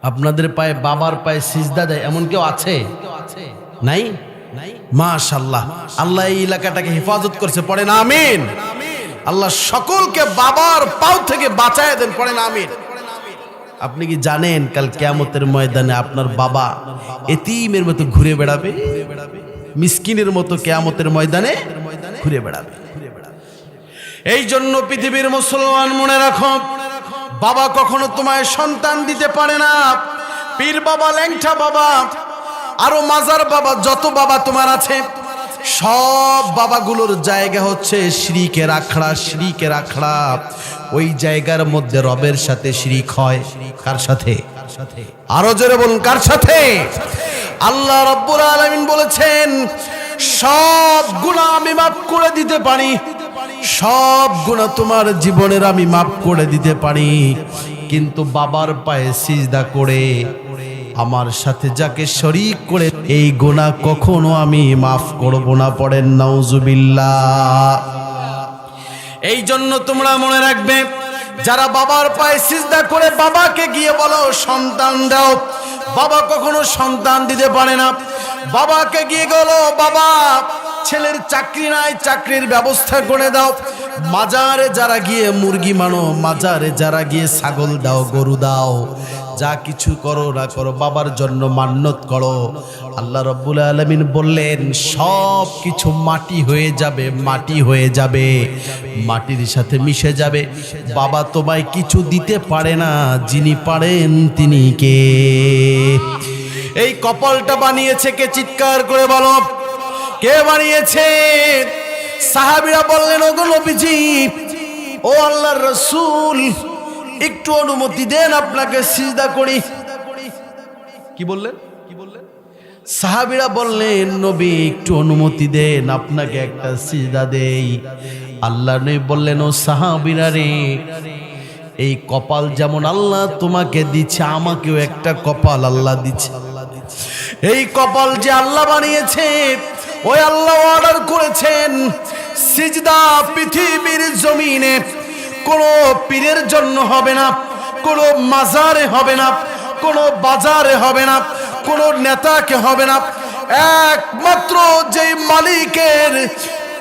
আপনাদের পায়ে বাবার পায়ে সিজদা দেয় এমন কেউ আছে? নাই? মাশাআল্লাহ, আল্লাহ এই এলাকাটাকে হেফাজত করছে, পড়েন আমিন। আল্লাহ সকলকে বাবার পাও থেকে বাঁচায় দেন, পড়েন আমিন। আপনি কি জানেন কাল কিয়ামতের ময়দানে আপনার বাবা এতিমের মতো ঘুরে বেড়াবে, মিসকিনের মতো কিয়ামতের ময়দানে ঘুরে বেড়াবে। এই জন্য পৃথিবীর মুসলমান মনে রাখো, বাবা কখনো তোমায় সন্তান দিতে পারে না। পীর বাবা, ল্যাংটা বাবা, আরো মাজার বাবা, যত বাবা তোমার আছে, সব বাবাগুলোর জায়গা হচ্ছে শিরকের আখড়া, শিরকের আখড়া। ওই জায়গার মধ্যে রবের সাথে শিরিক হয়। কার সাথে? আরো জোরে বলুন, কার সাথে? আল্লাহ রাব্বুল আলামিন বলেছেন সব গুনাহ আমি মাফ করে দিতে পারি, সব গুনাহ তোমার জীবনের আমি মাফ করে দিতে পারি, কিন্তু বাবার পায়ে সিজদা করে আমার সাথে যাকে শরীক করে এই গুনাহ কখনো আমি মাফ করব না, পড়েন নাউজুবিল্লাহ। এই জন্য তোমরা মনে রাখবে, যারা বাবার পায়ে সিজদা করে বাবাকে গিয়ে বলো সন্তান দাও, বাবা কখনো সন্তান দিতে পারে না। বাবাকে গিয়ে বলো বাবা ছেলের চাকরি নাই, চাকরির ব্যবস্থা করে দাও। মাজারে যারা গিয়ে মুরগি মানো, মাজারে যারা গিয়ে ছাগল দাও, গরু দাও, যা কিছু করো না করো বাবার জন্য মান্নত করো। আল্লাহ রাব্বুল আলামিন বললেন সব কিছু মাটি হয়ে যাবে, মাটি হয়ে যাবে, মাটির সাথে মিশে যাবে। বাবা তোমায় কিছু দিতে পারে না, যিনি পারেন তিনি কে? এই কপালটা বানিয়েছে কে? চিৎকার করে বলো, কে বানিয়েছে? সাহাবীরা বললেন ওগো নবীজি, ও আল্লাহর রাসূল, একটু অনুমতি দেন আপনাকে সিজদা করি। কি বললেন? সাহাবীরা বললেন নবী একটু অনুমতি দেন, আপনাকে একটা সিজদা দেই। আল্লাহ নবী বললেন ও সাহাবীরা রে, এই কপাল যেমন আল্লাহ তোমাকে দিচ্ছে, আমাকেও একটা কপাল আল্লাহ দিচ্ছে। এই কপাল যে আল্লাহ বানিয়েছে, ওই আল্লাহ অর্ডার করেছেন সিজদা পৃথিবীর জমিনে কোনো পীরের জন্য হবে না, কোনো মাজারে হবে না, কোনো বাজারে হবে না, কোনো নেতাকে হবে না, একমাত্র যেই মালিকের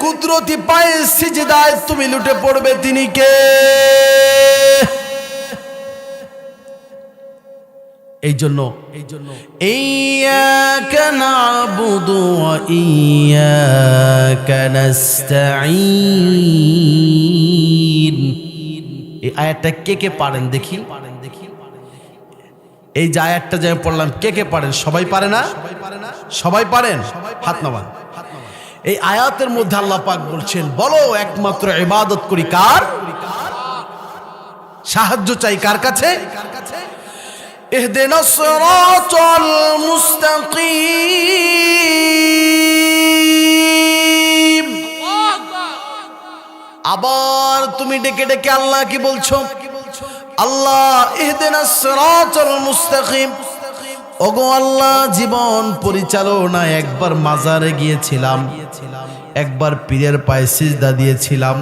কুদরতি পায়ে সিজদায় তুমি লুটে পড়বে তিনি কে? এই জন্য ইয়্যাকা না'বুদু ওয়া ইয়্যাকা নাস্তাঈন। এই আয়াতটা কে কে পারেন দেখি? এই যে আয়াতটা যে পড়লাম কে কে পারেন? সবাই পারে না? সবাই পারেন? হাত নামান। এই আয়াতের মধ্যে আল্লাহ পাক বলছেন, বলো একমাত্র ইবাদত করি কার? সাহায্য চাই কার কাছে? ইহদিনাস সিরাতাল মুস্তাকিম। আবার তুমি ডেকে ডেকে আল্লাহ কি বলছো? আল্লাহ ইহদিনাস সিরাতাল মুস্তাকিম। ওগো আল্লাহ, জীবন পরিচালনা একবার মাজারে গিয়েছিলাম, একবার পীরের পায়ে সিজদা দিয়েছিলাম,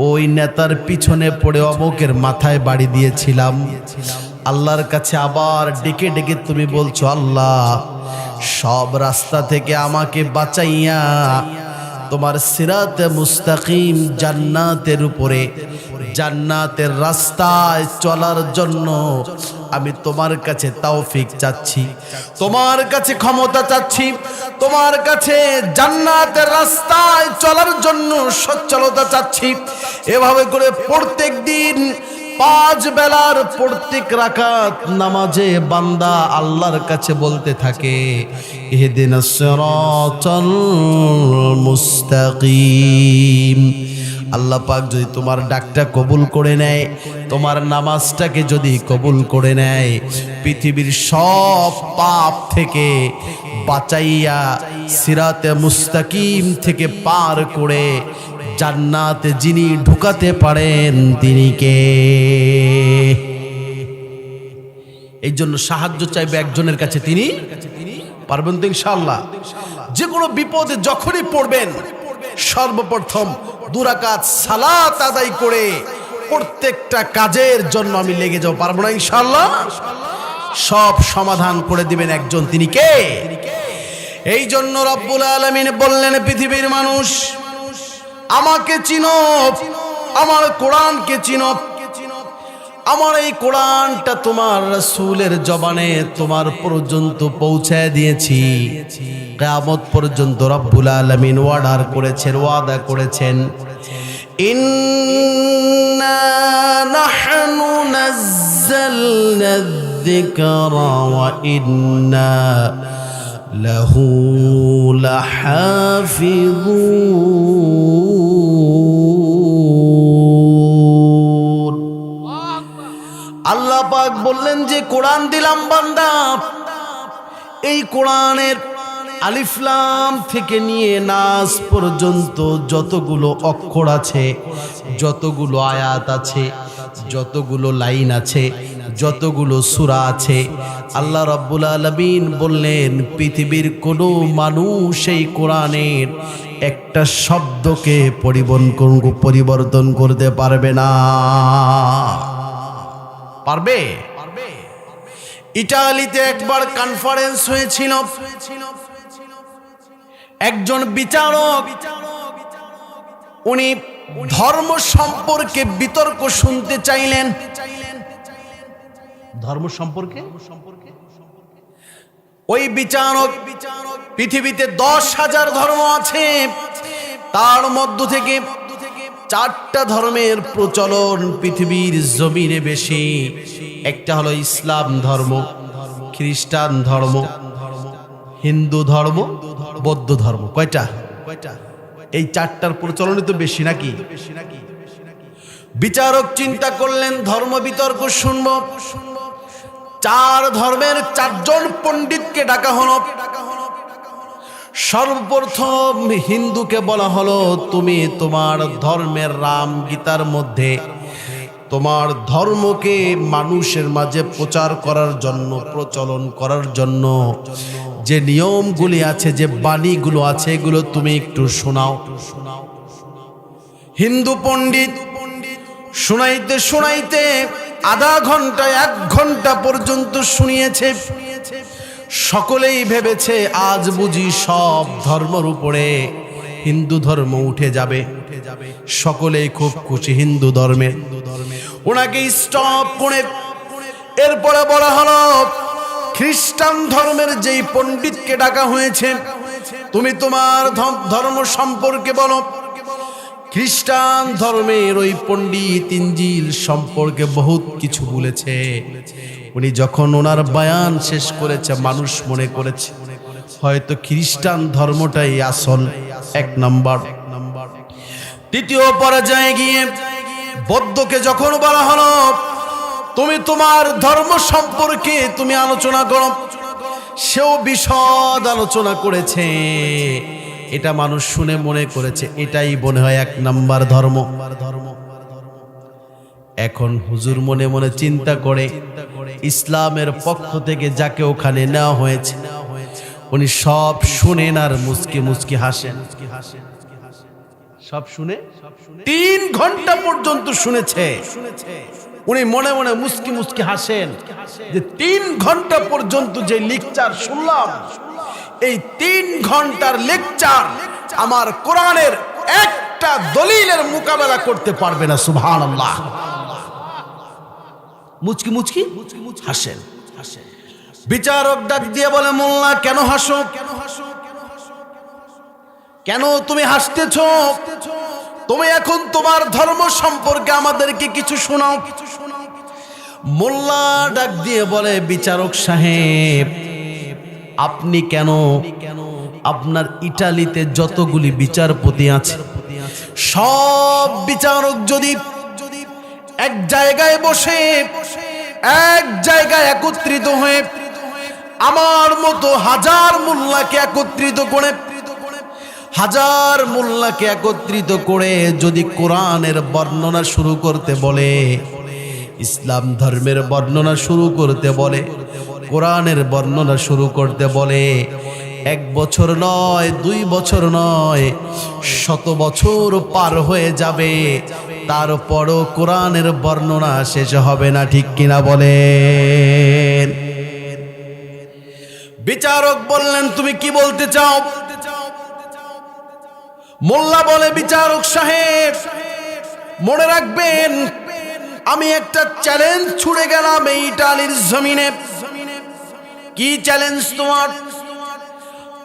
ওই নেতার পিছনে পড়ে অমুকের মাথায় বাড়ি দিয়েছিলাম। আল্লাহর কাছে আবার ডেকে ডেকে তুমি বলছো, আল্লাহ সব রাস্তা থেকে আমাকে বাঁচাইয়া তোমার সিরাতে মুস্তাকিম জান্নাতের উপরে, জান্নাতের রাস্তায় চলার জন্য আমি তোমার কাছে তৌফিক চাচ্ছি, তোমার কাছে ক্ষমতা চাচ্ছি, তোমার কাছে জান্নাতের রাস্তায় চলার জন্য সচ্ছলতা চাচ্ছি। এভাবে করে প্রত্যেক দিন 5 বেলার প্রত্যেক রাকাত নামাজে বান্দা আল্লাহর কাছে বলতে থাকে, ইহদিনাস সিরাতাল মুস্তাকিম। আল্লাহ পাক যদি তোমার ডাকটা কবুল করে নেয়, তোমার নামাজটাকে যদি কবুল করে নেয়, পৃথিবীর সব পাপ থেকে বাঁচাইয়া সিরাতে মুস্তাকিম থেকে পার করে জান্নাতে যিনি ঢুকাতে পারেন তিনি কে? এই জন্য সাহায্য চাইবে একজনের কাছে, তিনি পারবেন তো ইনশাআল্লাহ। যে কোনো বিপদে যখনই পড়বেন, সর্বপ্রথম 2 রাকাত সালাত আদায় করে প্রত্যেকটা কাজের জন্য আমি লেগে যাও, পারবো না ইনশাআল্লাহ? সব সমাধান করে দিবেন একজন, তিনি কে? এই জন্য রব্বুল আলামিন বললেন, পৃথিবীর মানুষ আমাকে চিনো, আমার কোরআনকে চিনো। আমার এই কোরআনটা তোমার রাসূলের জবানে তোমার পর্যন্ত পৌঁছায় দিয়েছি। কিয়ামত পর্যন্ত রব্বুল আলামিন ওয়াদা করেছেন, ইন্না নাহনু নাযালনা যিকরা ওয়া ইন্না লাহু লাহাফিজুন। আল্লাহ পাক বললেন যে কোরআন দিলাম বান্দা, এই কোরআনের আলিফ লাম থেকে নিয়ে নাস পর্যন্ত যতগুলো অক্ষর আছে, যতগুলো আয়াত আছে, যতগুলো লাইন আছে, যতগুলো সূরা আছে, আল্লাহ রাব্বুল আলামিন বললেন পৃথিবীর কোনো মানুষ এই কোরআনের একটা শব্দকে পরিবর্তন করতে পারবে না। পারবে? ইতালিতে একবার কনফারেন্স হয়েছিল, একজন বিচারক উনি ধর্ম সম্পর্কে বিতর্ক শুনতে চাইলেন। ধর্ম সম্পর্কে ওই বিচারক, পৃথিবীতে 10,000 ধর্ম আছে, তার মধ্য থেকে 4টা ধর্মের প্রচলন পৃথিবীর জমিনে বেশি। একটা হলো ইসলাম ধর্ম, খ্রিস্টান ধর্ম, হিন্দু ধর্ম, বৌদ্ধ ধর্ম। কয়টা? এই 4টার প্রচলনই তো বেশি নাকি? বিচারক চিন্তা করলেন ধর্ম বিতর্ক শুনব, 4 ধর্মের 4 জন পণ্ডিতকে ডাকা হলো। সর্বপ্রথম হিন্দুকে বলা হলো, তুমি তোমার ধর্মের রাম গীতার মধ্যে তোমার ধর্মকে মানুষের মাঝে প্রচার করার জন্য, প্রচলন করার জন্য যে নিয়মগুলি আছে, যে বাণীগুলো আছে, এগুলো তুমি একটু শোনাও। হিন্দু পণ্ডিত শোনাইতে শোনাইতে আধা ঘন্টা 1 ঘন্টা পর্যন্ত শুনিয়েছে। সকলেই ভেবেছে আজ বুঝি সব ধর্মের উপরে হিন্দু ধর্ম উঠে যাবে। সকলেই খুব খুশি হিন্দু ধর্মে। ওনাকে স্টপ করে এরপরে বলা হলো খ্রিস্টান ধর্মের যেই পণ্ডিতকে ডাকা হয়েছে, তুমি তোমার ধর্ম সম্পর্কে বলো। খ্রিস্টান ধর্মের ওই পণ্ডিত ইনজিল সম্পর্কে বহুত কিছু বলেছে। উনি যখন ওনার বয়ান শেষ করেছে, মানুষ মনে করেছে হয়তো খ্রিস্টান ধর্মটাই আসল, এক নাম্বার। দ্বিতীয় পর্যায়ে গিয়ে বৌদ্ধকে যখন বলা হলো তুমি তোমার ধর্ম সম্পর্কে তুমি আলোচনা করো, সেও বিশদ আলোচনা করেছে। এটা মানুষ শুনে মনে করেছে এটাই মনে হয় এক নাম্বার ধর্ম। এখন হুজুর মনে মনে চিন্তা করে ইসলামের পক্ষ থেকে যাকে ওখানে নেওয়া হয়েছে উনি সব শুনেন আর মুচকি মুচকি হাসেন। সব শুনে 3 ঘন্টা পর্যন্ত শুনেছে। উনি মনে মনে মুচকি মুচকি হাসেন যে 3 ঘন্টা পর্যন্ত যে লেকচার শুনলাম, এই 3 ঘন্টার লেকচার আমার কোরআনের একটা দলিলের মোকাবেলা করতে পারবে না। সুবহানাল্লাহ। মুচকি মুচকি হাসেন। বিচারক ডাক দিয়ে বলে, মোল্লা কেন হাসো? কেন তুমি হাসতেছ? তুমি এখন তোমার ধর্ম সম্পর্কে আমাদেরকে কিছু শোনাও। মোল্লা ডাক দিয়ে বলে, বিচারক সাহেব আপনি কেন, আপনার ইটালিতে যতগুলি বিচারপতি আছে সব বিচারক যদি এক জায়গায় বসে এক জায়গায় একত্রিত হয়ে আমার মতো 1000 মোল্লাকে একত্রিত করে, 1000 মোল্লাকে একত্রিত করে যদি কোরআনের বর্ণনা শুরু করতে বলে, ইসলাম ধর্মের বর্ণনা শুরু করতে বলে, কোরআনের বর্ণনা শুরু করতে বলে, 1 বছর নয় 2 বছর নয় 100 বছর পার হয়ে যাবে, তারপরও কোরআনের বর্ণনা শেষ হবে না। ঠিক কিনা বলেন? বিচারক বললেন তুমি কি বলতে চাও? মোল্লা বলে, বিচারক সাহেব মনে রাখবেন আমি একটা চ্যালেঞ্জ ছুড়ে গেলাম এই ইটালির জমিনে। কি চ্যালেঞ্জ তোমার?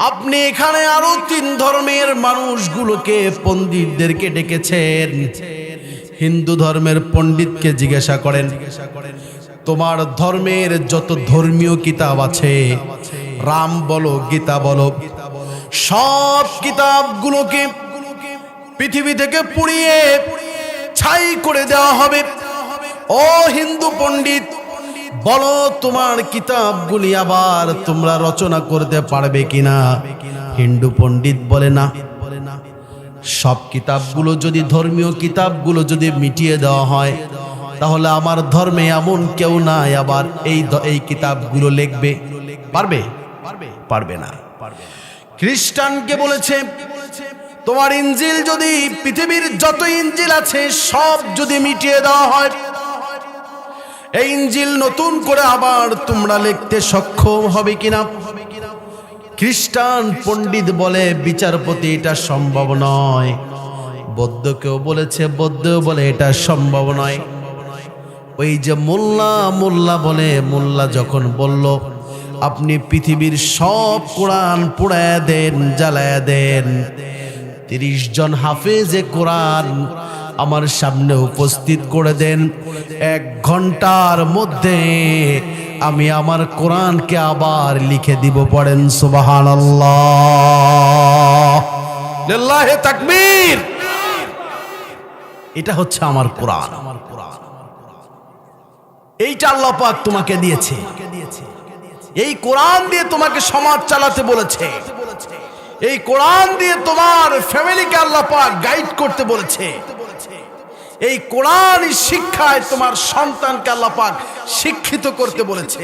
আপনি এখানে আরো 3 ধর্মের মানুষগুলোকে পণ্ডিতদেরকে ডেকেছেন। হিন্দু ধর্মের পণ্ডিতকে জিজ্ঞাসা করেন তোমার ধর্মের যত ধর্মীয় কিতাব আছে, রাম বলো গীতা বলো, সব কিতাবগুলোকে পৃথিবী থেকে পুড়িয়ে ছাই করে দেওয়া হবে। ও হিন্দু পণ্ডিত বলো তোমার কিতাবগুলি আবার তোমরা রচনা করতে পারবে কিনা? হিন্দু পণ্ডিত বলে না, সব কিতাবগুলো যদি ধর্মীয় কিতাবগুলো যদি মিটিয়ে দেওয়া হয় তাহলে আমার ধর্মে এমন কেউ নাই আবার এই কিতাবগুলো লিখবে। পারবে? পারবে না। খ্রিস্টানকে বলেছে তোমার ইনজিল যদি পৃথিবীর যত ইনজিল আছে সব যদি মিটিয়ে দেওয়া হয়, এই ইনজিল নতুন করে আবার তোমরা লিখতে সক্ষম হবে কিনা? খ্রিস্টান পণ্ডিত বলে বিচারপতি এটা সম্ভব নয়। বৌদ্ধকেও বলেছে, বৌদ্ধ বলে এটা সম্ভব নয়। ওই যে মোল্লা বলে, মোল্লা যখন বলল আপনি পৃথিবীর সব কোরআন পোড়ায় দেন, জ্বালায় দেন, 30 জন হাফেজে কোরআন আমার সামনে উপস্থিত করে দেন, 1 ঘন্টার মধ্যে আমি আমার কোরআনকে আবার লিখে দিব। পড়েন সুবহানাল্লাহ, লিল্লাহি তাকবীর। এটা হচ্ছে আমার কোরআন। এইটা আল্লাহ পাক তোমাকে দিয়েছে। এই কোরআন দিয়ে তোমাকে সমাজ চালাতে বলেছে। এই কোরআন দিয়ে তোমার ফ্যামিলিকে আল্লাহ পাক গাইড করতে বলেছে। এই কোরআন শিক্ষায় তোমার সন্তানকে আল্লাহ পাক শিক্ষিত করতে বলেছে।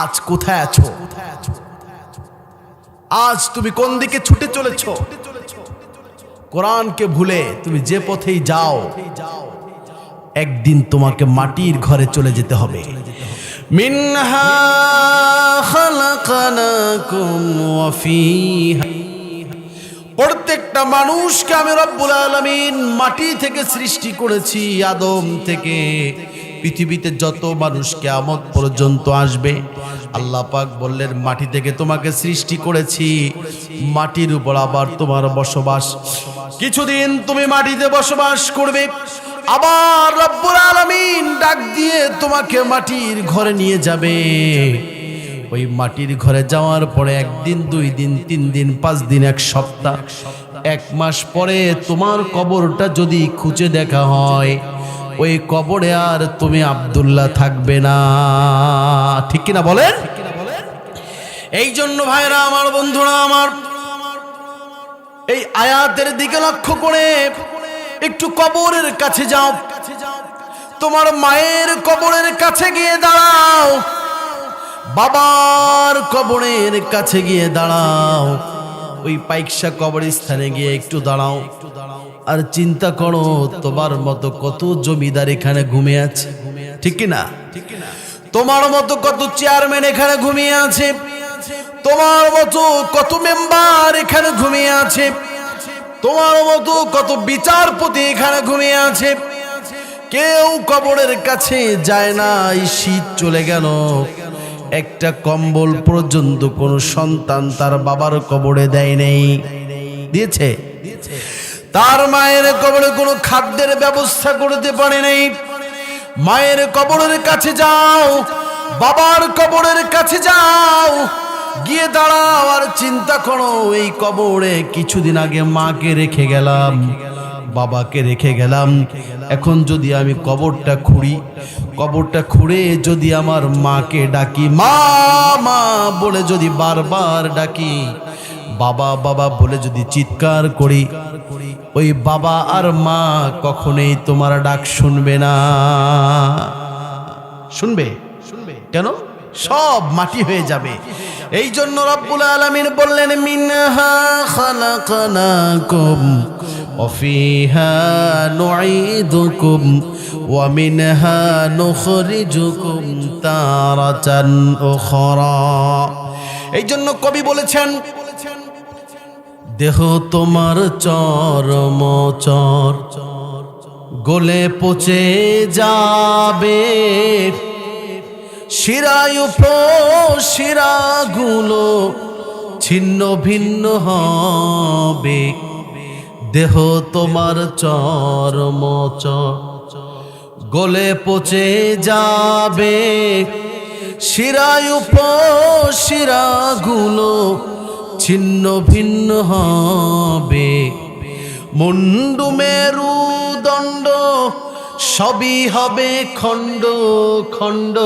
আজ কোথায় আছো? আজ তুমি কোন দিকে ছুটে চলেছো? কোরআনকে ভুলে তুমি যে পথেই যাও, একদিন তোমাকে মাটির ঘরে চলে যেতে হবে। মিনহা খালাকনাকুম ওয়া ফিহা, প্রত্যেকটা মানুষকে আমি রব্বুল আলামিন মাটি থেকে সৃষ্টি করেছি, আদম থেকে। পৃথিবীতে যত মানুষ কিয়ামত পর্যন্ত আসবে, আল্লাহ পাক বললেন মাটি থেকে তোমাকে সৃষ্টি করেছি, মাটির উপর আবার তোমার বসবাস। কিছুদিন তুমি মাটিতে বসবাস করবে, আবার রব্বুল আলামিন ডাক দিয়ে তোমাকে মাটির ঘরে নিয়ে যাবে। ওই মাটির ঘরে যাওয়ার পরে 1 দিন 2 দিন 3 দিন 5 দিন 1 সপ্তাহ 1 মাস পরে তোমার কবরটা যদি খুঁজে দেখা হয়, ওই কবরে আর তুমি আব্দুল্লাহ থাকবে না। ঠিক কিনা বলেন? এই জন্য ভাইরা আমার, বন্ধুরা আমার, এই আয়াতের দিকে লক্ষ্য করে একটু কবরের কাছে যাও। তোমার মায়ের কবরের কাছে গিয়ে দাঁড়াও, বাবার কবরের কাছে গিয়ে দাঁড়াও, ওই পাইকশা কবরস্থানে গিয়ে একটু দাঁড়াও আর চিন্তা করো তোমার মতো কত জমিদার এখানে ঘুমিয়ে আছে। ঠিক কিনা? তোমার মতো কত চেয়ারম্যান এখানে ঘুমিয়ে আছে, তোমার মতো কত মেম্বার এখানে ঘুমিয়ে আছে, তোমার মতো কত বিচারপতি এখানে ঘুমিয়ে আছে। কেউ কবরের কাছে যায় না। এই শীত চলে গেল, একটা কম্বল পর্যন্ত কোন সন্তান তার বাবার কবরে দেয় নেই। দিয়েছে? তার মায়ের কবরে কোনো খাদ্যের ব্যবস্থা করতে পারে নাই। মায়ের কবরের কাছে যাও, বাবার কবরের কাছে যাও, গিয়ে দাঁড়াও আর চিন্তা করো এই কবরে কিছুদিন আগে মাকে রেখে গেলাম, বাবাকে রেখে গেলাম, এখন যদি আমি কবরটা খুঁড়ে যদি আমার মাকে ডাকি, মা মা বলে যদি বারবার ডাকি, বাবা বাবা বলে যদি চিৎকার করি, ওই বাবা আর মা কখনোই তোমার ডাক শুনবে না। শুনবে? কেন? সব মাটি হয়ে যাবে। এই জন্য রব্বুল আলামিন বললেন, মিনহা খালাকনাকুম ওয়া ফিহা নুঈদুকুম ওয়া মিনহা নুখরিজুকুম তারাতান উখরা। এই জন্য কবি বলেছেন, দেহ তোমার চরমচর গলে পচে যাবে, শিরায়ু শিরাগুলো ছিন্ন ভিন্ন হবে। দেহ তোমার চরমচর গলে পচে যাবে, শিরায়ু শিরাগুলো ছিন্ন ভিন্ন হবে। মুন্ডু মেরুদণ্ড সবই হবে খণ্ড খণ্ড,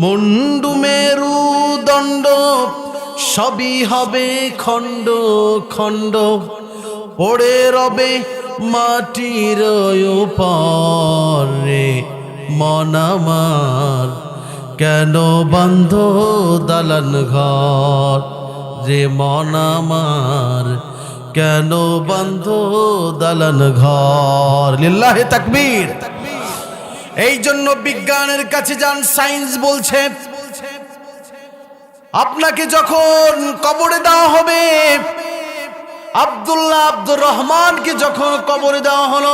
মুন্ডু মেরুদণ্ড সবই হবে খণ্ড খণ্ড। পড়ে রবে মাটির উপরে, মন আমার কেন বন্ধ দালান ঘর রে, মন আমার কেন বন্ধ দালান ঘর। লিল্লাহে তাকবীর। এই জন্য বিজ্ঞানের কাছে যান, সায়েন্স বলছে আপনাকে যখন কবরে দেওয়া হবে, আব্দুর রহমানকে যখন কবরে দেওয়া হলো,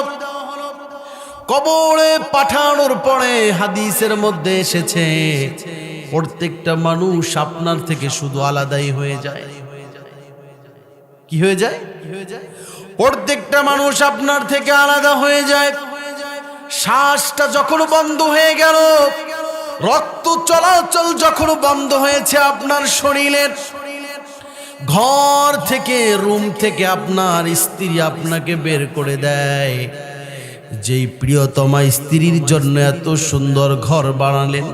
কবরে পাঠানোর পরে হাদিসের মধ্যে এসেছে প্রত্যেকটা মানুষ আপনার থেকে শুধু আলাদাই হয়ে যায়। কি হয়ে যায়? প্রত্যেকটা মানুষ আপনার থেকে আলাদা হয়ে যায়। শ্বাসটা যখন বন্ধ হয়ে গেল, রক্ত চলাচল যখন বন্ধ হয়েছে আপনার শরীরের, ঘর থেকে রুম থেকে আপনার স্ত্রী আপনাকে বের করে দেয়। যেই প্রিয়তমা স্ত্রীর জন্য এত সুন্দর ঘর বানালেন,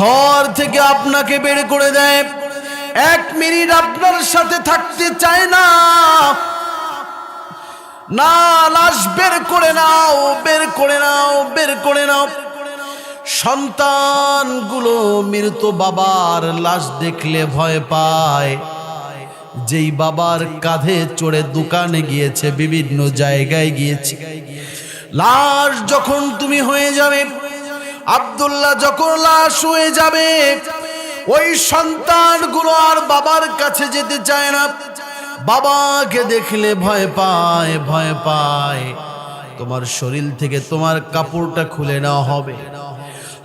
ঘর থেকে আপনাকে বের করে দেয়। 1 মিনিট আপনার সাথে থাকতে চায় না, না লাশ বের করে নাও, বের করে নাও, বের করে নাও। সন্তানগুলো মৃত বাবার লাশ দেখলে ভয় পায়। যেই বাবার কাঁধে চড়ে দোকানে গিয়েছে, বিভিন্ন জায়গায় গিয়েছে, লাশ যখন তুমি হয়ে যাবে, আব্দুল্লাহ যখন লাশ হয়ে যাবে, ওই সন্তানগুলো আর বাবার কাছে যেতে চায় না। বাবাকে দেখলে ভয় পায়, ভয় পায়। তোমার শরীর থেকে তোমার কাপড়টা খুলে নেওয়া হবে,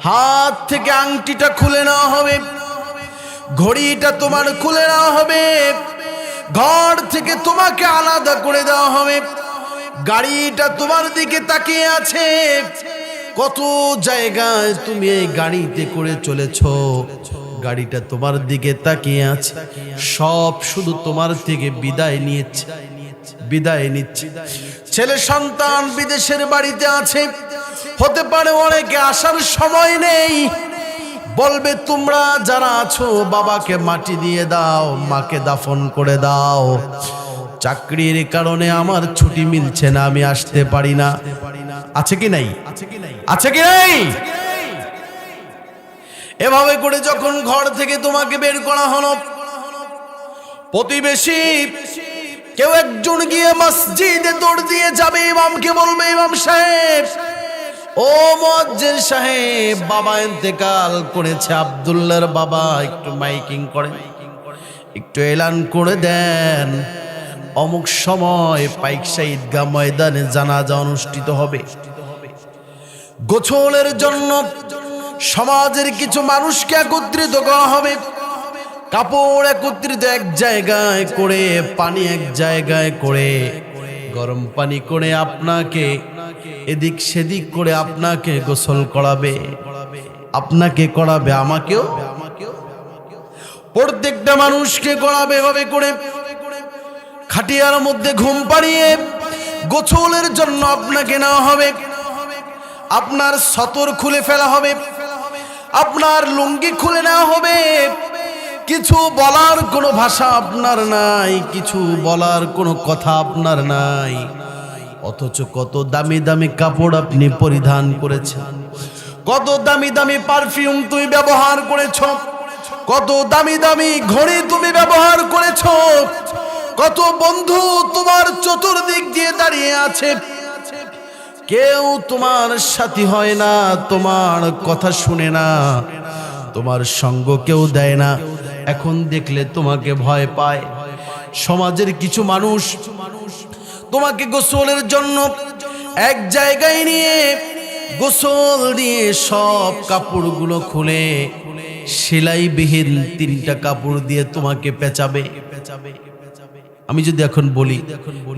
হাত থেকে আংটিটা খুলে নেওয়া হবে, ঘড়িটা তোমার খুলে নেওয়া হবে, ঘর থেকে তোমাকে আলাদা করে দেওয়া হবে। গাড়িটা তোমার দিকে তাকিয়ে আছে, কত জায়গায় তুমি এই গাড়িতে করে চলেছো, গাড়িটা তোমার দিকে তাকিয়ে আছে, সব শুধু তোমার থেকে বিদায় নিচ্ছে। ছেলে সন্তান বিদেশের বাড়িতে আছে, হতে পারে অনেকে আসার সময় নেই, বলবে তোমরা যারা আছো বাবাকে মাটি দিয়ে দাও, মাকে দাফন করে দাও, চাকরির কারণে আমার ছুটি মিলছে না, আমি আসতে পারি না। আছে কি নাই? আছে কি নাই? এভাবে করে যখন ঘর থেকে তোমাকে বের করা হলো, প্রতিবেশী কেউ একজন গিয়ে মসজিদে দৌড় দিয়ে যাবে, ইমামকে বলবে, ইমাম সাহেব, ও মুয়াজ্জিন সাহেব, বাবা ইন্তেকাল করেছে, আব্দুল্লাহর বাবা, একটু মাইকিং করেন, একটু এলান করে দেন, অমুক সময় পাইকশা ঈদগাহ ময়দানে জানাজা অনুষ্ঠিত হবে। গোসলের জন্য সমাজের কিছু মানুষকে একত্রিত করা হবে, কাপড় একত্রিত এক জায়গায় করে, পানি এক জায়গায় করে, গরম পানি করে আপনাকে এদিক সেদিক করে আপনাকে গোসল করাবে, আপনাকে করাবে, আমাকেও, প্রত্যেকটা মানুষকে করাবে। এভাবে করে খাটিয়ার মধ্যে ঘুম পাড়িয়ে গোসলের জন্য আপনাকে নেওয়া হবে, আপনার সতর খুলে ফেলা হবে, আপনার লুঙ্গি খুলে নেওয়া হবে, কিছু বলার কোনো ভাষা আপনার নাই, কিছু বলার কোনো কথা আপনার নাই, অথচ কত দামি দামি কাপড় আপনি পরিধান করেছেন, কত দামি দামি পারফিউম তুমি ব্যবহার করেছ, কত দামি দামি ঘড়ি তুমি ব্যবহার করেছ, কত বন্ধু তোমার চতুর্দিক দিয়ে দাঁড়িয়ে আছে, কেউ তোমার সাথী হয় না, তোমার কথা শুনে না, তোমার সঙ্গ কেউ দেয় না, এখন দেখলে তোমাকে ভয় পায়। সমাজের কিছু মানুষ তোমাকে গোসলের জন্য এক জায়গায় নিয়ে গোসল দিয়ে সব কাপড়গুলো খুলে সেলাইবিহীন 3টা কাপড় দিয়ে তোমাকে পেঁচাবে। আমি যদি এখন বলি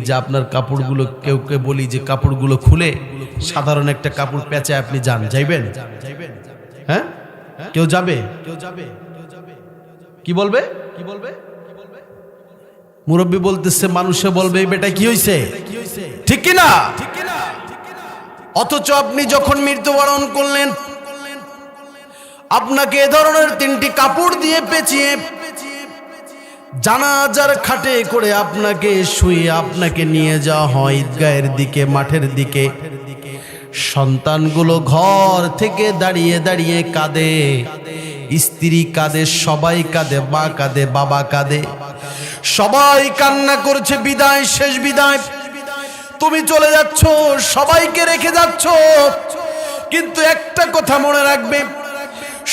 যে আপনার কাপড়গুলো, কেউ কেউ বলি যে কাপড়গুলো খুলে সাধারণ একটা কাপড় পেঁচায় আপনি যাইবেন? হ্যাঁ, কেউ যাবে? কি বলবে? মুরব্বী বলতেছে, মানুষে বলবে এই বেটা কি হইছে, ঠিক কি না? অথচ আপনি যখন মৃত্যুবরণ করলেন, আপনাকে এ ধরনের 3টি কাপড় দিয়ে পেঁচিয়ে জানাজার খাটে করে আপনাকে শুয়ে আপনাকে নিয়ে যাওয়া হয় ঈদগাহের দিকে, মাঠের দিকে। সন্তানগুলো ঘর থেকে দাঁড়িয়ে দাঁড়িয়ে কাঁদে, স্ত্রী কাঁদে, সবাই কাঁদে, মা কাঁদে, বাবা কাঁদে, সবাই কান্না করছে, বিদায়, শেষ বিদায়, তুমি চলে যাচ্ছ, সবাইকে রেখে যাচ্ছ। কিন্তু একটা কথা মনে রাখবে,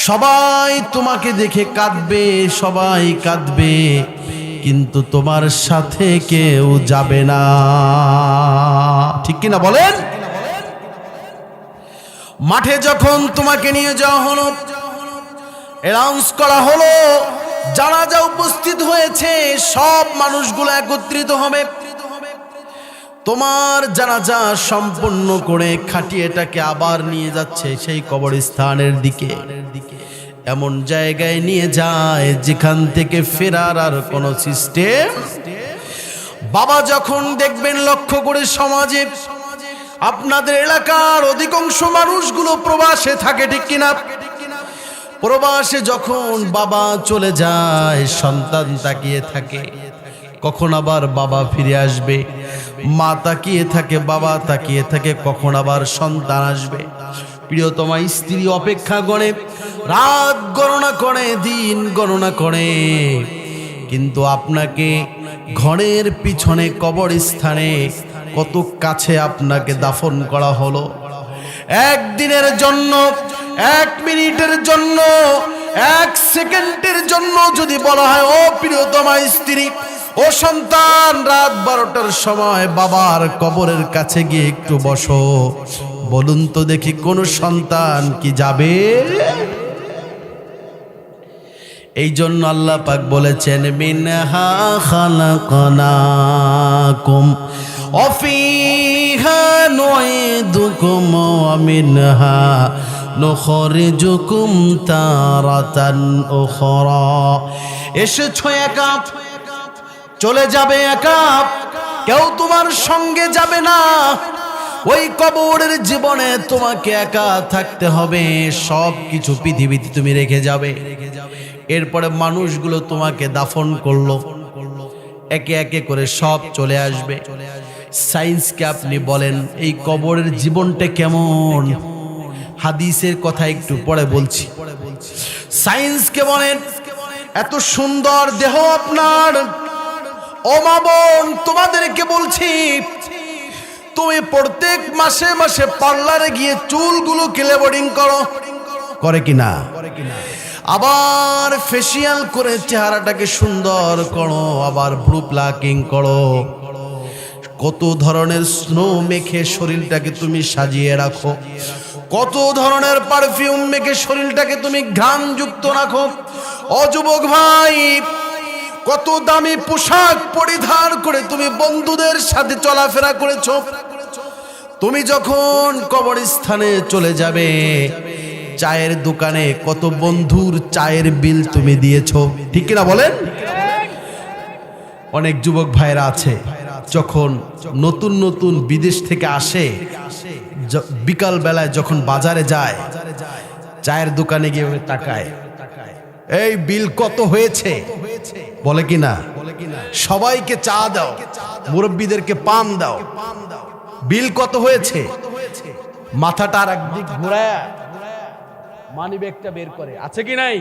সবাই তোমাকে দেখে কাঁদবে, সবাই কাঁদবে, কিন্তু তোমার সাথে কেউ যাবে না, ঠিক কিনা বলেন? মাঠে যখন তোমাকে নিয়ে যাওয়া হলো, অ্যানাউন্স করা হলো জানাজা উপস্থিত হয়েছে, সব মানুষগুলো একত্রিত হবে, তোমার জানাজা সম্পন্ন করে খাটিয়েটাকে আবার নিয়ে যাচ্ছে সেই কবরস্থানের দিকে। এমন জায়গায় নিয়ে যায় যেখান থেকে ফেরার আর কোনো সিস্টেম। বাবা যখন দেখবেন, লক্ষ্য করে সমাজে আপনাদের এলাকার অধিকাংশ মানুষগুলো প্রবাসে থাকে, ঠিক কিনা? প্রবাসে যখন বাবা চলে যায়, সন্তান তাকিয়ে থাকে কখন আবার বাবা ফিরে আসবে, মা তাকিয়ে থাকে, বাবা তাকিয়ে থাকে কখন আবার সন্তান আসবে। প্রিয়তমা স্ত্রী অপেক্ষা করে, রাত গণনা করে, দিন গণনা করে, কিন্তু আপনাকে ঘরের পিছনে কবরস্থানে কত কাছে আপনাকে দাফন করা হলো। একদিনের জন্য, 1 মিনিটের জন্য, 1 সেকেন্ডের জন্য যদি বলা হয়, ও প্রিয়তমা স্ত্রী, ও সন্তান, রাত 12টার সময় বাবার কবরের কাছে গিয়ে একটু বসো। বলুন তো দেখি, কোন সন্তান কি যাবে? এই জন্য আল্লাহ পাক বলেছেন, মিনহা খালাকনাকুম ওয়া ফিহা নুঈদুকুম ওয়া মিনহা নুখরিজুকুম তারাতান উখরা। এসেছো একা, চলে যাবে একা, কেউ তোমার সঙ্গে যাবে না। ওই কবরের জীবনে তোমাকে একা থাকতে হবে, সব কিছু পৃথিবীতে তুমি রেখে যাবে। এরপরে মানুষগুলো তোমাকে দাফন করলো, একে একে করে সব চলে আসবে। সায়েন্সকে আপনি বলেন এই কবরের জীবনটা কেমন? হাদিসের কথা একটু পরে বলছি। সায়েন্সকে বলেন, এত সুন্দর দেহ আপনার, ও মা বোন তোমাদেরকে বলছি, তুমি প্রত্যেক মাসে মাসে পার্লারে গিয়ে চুলগুলো ক্লিপিং করো, করে কিনা? আবার ফেসিয়াল করে চেহারাটাকে সুন্দর করো, আবার ব্লু প্লাকিং করো, কত ধরনের স্নো মেখে শরীরটাকে তুমি সাজিয়ে রাখো, কত ধরনের পারফিউম মেখে শরীরটাকে তুমি ঘ্রাণযুক্ত রাখো। ও যুবক ভাই, কত দামি পোশাক পরিধান করে তুমি বন্ধুদের সাথে চলাফেরা করেছো। তুমি যখন কবরস্থানে চলে যাবে, চায়ের দোকানে কত বন্ধুর চায়ের বিল তুমি দিয়েছো, ঠিক কিনা বলেন? অনেক যুবক ভাইরা আছে, যখন নতুন নতুন বিদেশ থেকে আসে, বিকাল বেলায় যখন বাজারে যায়, চায়ের দোকানে গিয়ে তাকায়, এই বিল কত হয়েছে, বলে কিনা? সবাইকে চা দাও, মুরব্বীদেরকে পান দাও, বিল কত হয়েছে? মাথাটা আর একদিক ঘুরায় মানি ব্যাগটা বের করে, আছে কি নাই?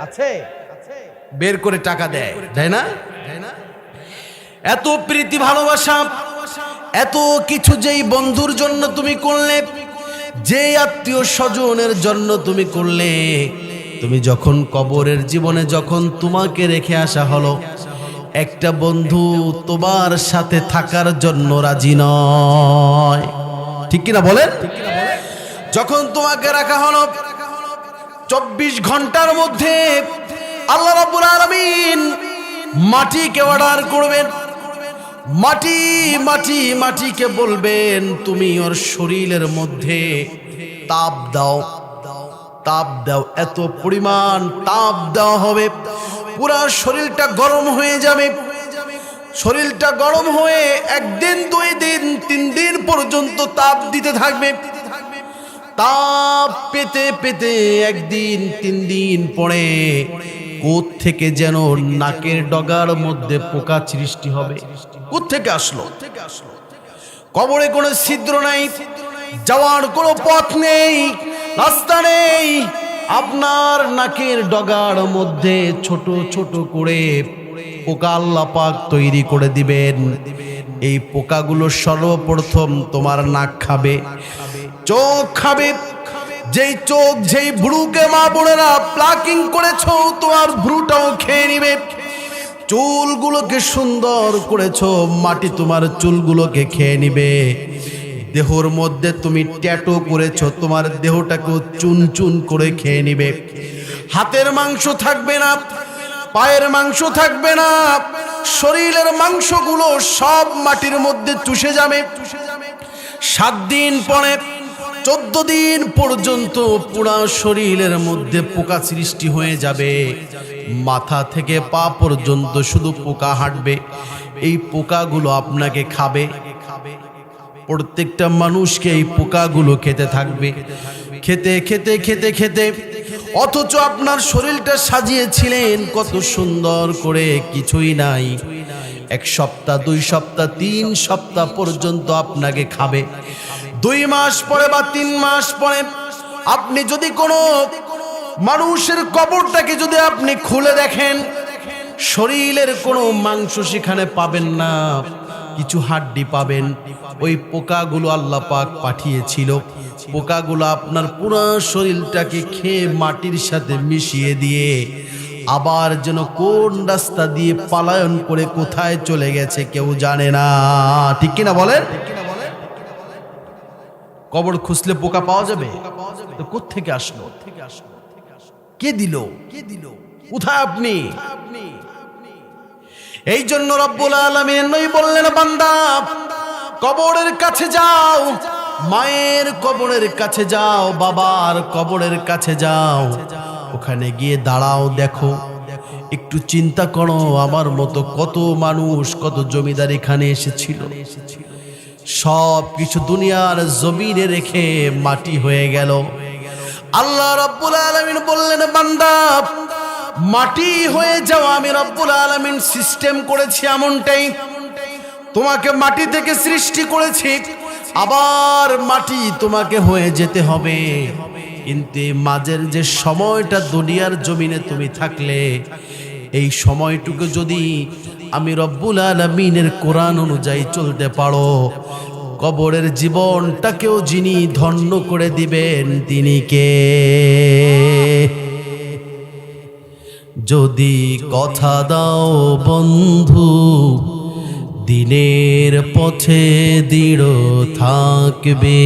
আছে, বের করে টাকা দেয়, তাই না? এত প্রীতি ভালোবাসা, এত কিছু যেই বন্ধুর জন্য তুমি করলে, যে আত্মীয় স্বজনের জন্য তুমি করলে, তুমি যখন কবরের জীবনে যখন তোমাকে রেখে আসা হলো, একটা বন্ধু তোমার সাথে থাকার জন্য রাজি নয়, ঠিক কিনা বলেন? যখন তোমাকে রাখা হলো 24 ঘন্টার মধ্যে আল্লাহ রাব্বুল আলামিন মাটিকে অর্ডার করবেন, মাটি মাটি মাটিকে বলবেন তুমি ওর শরীরের মধ্যে তাপ দাও, তাপ দাও, এত পরিমাণ তাপ দেওয়া হবে, পুরা শরীরটা গরম হয়ে যাবে। শরীরটা গরম হয়ে 1 দিন 2 দিন 3 দিন পর্যন্ত তাপ দিতে থাকবে। তাপ পেতে পেতে 1 দিন 3 দিন পরে কোথ থেকে যেন নাকের ডগার মধ্যে পোকা সৃষ্টি হবে। কোথ থেকে আসলো? কবরে কোনো ছিদ্র নাই, যাওয়ার কোনো পথ নেই, রাস্তা নেই, আপনার নাকের ডগার মধ্যে ছোট ছোট করে পোকা আল্লাহ পাক তৈরি করে দিবেন। এই পোকাগুলো সর্বপ্রথম তোমার নাক খাবে, চোখ খাবে। যেই চোখ, যেই ভ্রুকে মা বোনেরা প্লাকিং করেছো, তোমার ভ্রুটাও খেয়ে নিবে। চুলগুলোকে সুন্দর করেছো, মাটি তোমার চুলগুলোকে খেয়ে নিবে। দেহর মধ্যে তুমি ট্যাটু করেছো, তোমার দেহটাকে চুন চুন করে খেয়ে নিবে। হাতের মাংস থাকবে না, পায়ের মাংস থাকবে না, শরীরের মাংসগুলো সব মাটির মধ্যে চুষে যাবে। 7 দিন পরে 14 দিন পর্যন্ত পুরা শরীরের মধ্যে পোকা সৃষ্টি হয়ে যাবে। মাথা থেকে পা পর্যন্ত শুধু পোকা হাঁটবে। এই পোকাগুলো আপনাকে খাবে, প্রত্যেকটা মানুষকে এই পোকাগুলো খেতে থাকবে, খেতে খেতে খেতে খেতে। অথচ আপনার শরীরটা সাজিয়েছিলেন কত সুন্দর করে, কিছুই নাই। 1 সপ্তাহ 2 সপ্তাহ 3 সপ্তাহ পর্যন্ত আপনাকে খাবে। 2 মাস পরে বা 3 মাস পরে আপনি যদি কোনো মানুষের কবরটাকে যদি আপনি খুলে দেখেন, শরীরের কোনো মাংস সেখানে পাবেন না, কিছু হাড্ডি পাবেন। ওই পোকাগুলো আল্লাহ পাক পাঠিয়েছিল, পোকাগুলো আপনার পুরো শরীরটাকে খেয়ে মাটির সাথে মিশিয়ে দিয়ে আবার যেন কোন রাস্তা দিয়ে পলায়ন করে কোথায় চলে গেছে কেউ জানে না, ঠিক কিনা বলেন? কবর খুঁজলে পোকা পাওয়া যাবে তো কোত্থেকে আসলো, কে দিল, কোথায় আপনি? এই জন্য রব্বুল আলামিন বললেন, বান্দা কবরের কাছে যাও, মায়ের কবরের কাছে যাও, বাবার কবরের কাছে যাও, ওখানে গিয়ে দাঁড়াও, দেখো, একটু চিন্তা করো আমার মতো কত মানুষ, কত জমিদার এখানে এসেছিল, সব কিছু দুনিয়ার জমিনে রেখে মাটি হয়ে গেল। আল্লাহ রাব্বুল আলামিন বললেন, বান্দা মাটি হয়ে যাও, আমি রব্বুল আলামিন সিস্টেম করেছি এমনটাই, তোমাকে মাটি থেকে সৃষ্টি করেছি, আবার মাটি তোমাকে হয়ে যেতে হবে। কিন্তু মাঝের যে সময়টা দুনিয়ার জমিনে তুমি থাকলে, এই সময়টুকু যদি আমি রব্বুল আলামিনের কোরআন অনুযায়ী চলতে পারো, কবরের জীবনটাকেও যিনি ধন্য করে দিবেন তিনি কে? যদি কথা দাও বন্ধু দিনের পথে দৃঢ় থাকবে,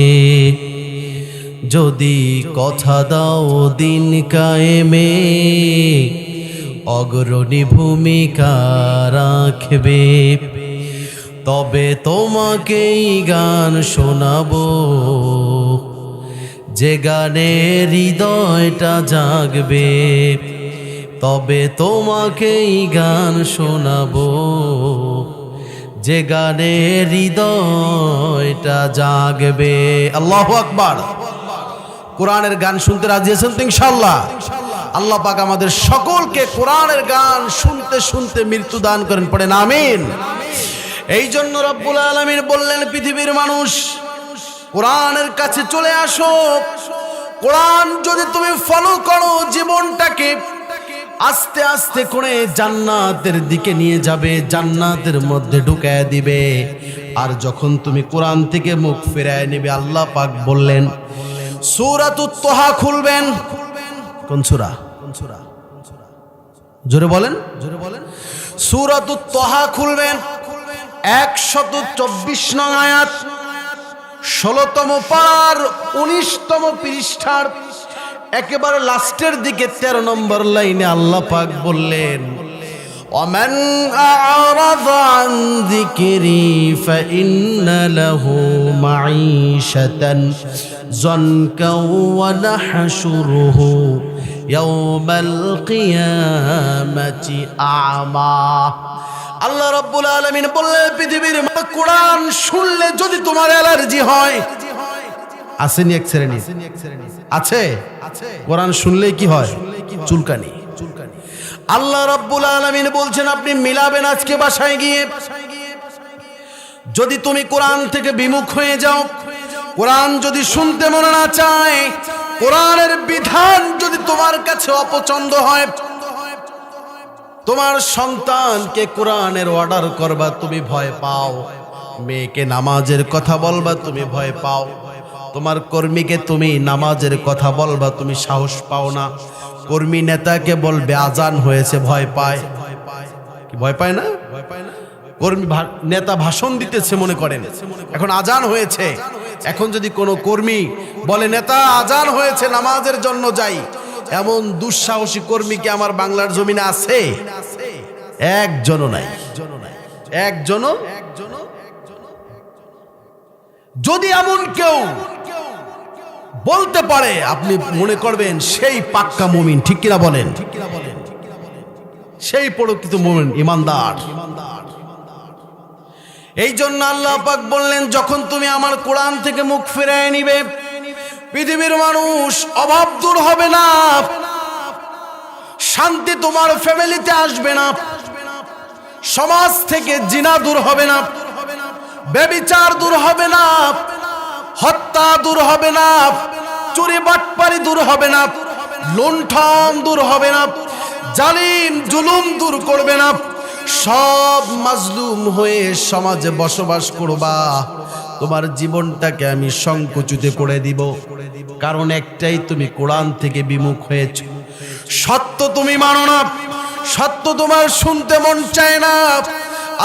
যদি কথা দাও দিন কায়েমে অগ্রণী ভূমিকা রাখবে, তবে তোমাকেই গান শোনাবো, যে গানে হৃদয়টা জাগবে, তবে তোমাকেই গান শোনাবো, যে গানে হৃদয়টা জাগবে। আল্লাহু আকবার। কোরআনের গান শুনতে রাজি আছেন তো ইনশাআল্লাহ? আল্লাহ পাক আমাদের সকলকে কোরআনের গান শুনতে শুনতে মৃত্যু দান করেন, পড়েন আমিন। এই জন্য রব্বুল আলামিন বললেন, পৃথিবীর মানুষ কোরআনের কাছে চলে আসো, কোরআন যদি তুমি ফলো করো জীবনটাকে আস্তে আস্তে করে জান্নাতের দিকে নিয়ে যাবে, জান্নাতের মধ্যে ঢুকায় দিবে। আর যখন তুমি কোরআন থেকে মুখ ফিরায় নেবে, আল্লাহ পাক বললেন সূরাতুত তাহা খুলবেন। কোন সূরা? জোরে বলেন, জোরে বলেন। সূরাতুত তাহা খুলবেন, 124 নং আয়াত, 16তম পার 19তম পৃষ্ঠার একেবারে লাস্টের দিকে 13 নম্বর লাইনে আল্লাহ পাক বললেন, ওমান আ'রাযা আন যিকরি ফাইন্না লাহু মাঈশাতান যানকা ওয়া নাহশুরুহু ইয়াওমাল কিয়ামাতি আ'মা। আল্লাহ রাব্বুল আলামিন বললেন, পৃথিবীর কোরআন শুনলে যদি তোমার অ্যালার্জি হয়, আসেনি এক শ্রেণী আছে, কোরআন শুনলেই কি হয়? চুলকানি। আল্লাহ রাব্বুল আলামিন বলছেন, আপনি মিলাবেন আজকে বাসায় গিয়ে, যদি তুমি কোরআন থেকে বিমুখ হয়ে যাও, কোরআন যদি শুনতে মনে না চায়, কোরআনের বিধান যদি তোমার কাছে অপছন্দ হয়, তোমার সন্তানকে কোরআনের অর্ডার করবা তুমি ভয় পাও, মেয়েকে নামাজের কথা বলবা তুমি ভয় পাও, তোমার কর্মীকে তুমি নামাজের কথা বলবা তুমি সাহস পাও না, কর্মী নেতাকে বলবে আজান হয়েছে ভয় পায়, কি ভয় পায় না? কর্মী নেতা ভাষণ দিতেছে মনে করেন, এখন আজান হয়েছে, এখন যদি কোনো কর্মী বলে নেতা আজান হয়েছে নামাজের জন্য যাই, এমন দুঃসাহসী কর্মী কি আমার বাংলার জমিনে আছে? একজনও নাই, একজনও। যদি এমন কেউ বলতে পারে, আপনি মনে করবেন সেই পাক্কা মুমিন, ঠিক কিনা বলেন? সেই প্রকৃত মুমিন, ইমানদার। এই জন্য আল্লাহ পাক বললেন, যখন তুমি আমার কোরআন থেকে মুখ ফিরিয়ে নিবে, পৃথিবীর মানুষ অভাব দূর হবে না, শান্তি তোমার ফ্যামিলিতে আসবে না, সমাজ থেকে জিনা দূর হবে না, ব্যভিচার দূর হবে না, হত্যা দূর হবে না, চুরি বাটপারি দূর হবে না, লুণ্ঠন দূর হবে না, জালিম জুলুম দূর করবে না, সব মাজলুম হয়ে সমাজে বসবাস করবা। তোমার জীবনটাকে আমি সংকুচিত করে দিব, কারণ একটাই, তুমি কোরআন থেকে বিমুখ হয়েছ, সত্য তুমি মানো না, সত্য তোমার শুনতে মন চায় না।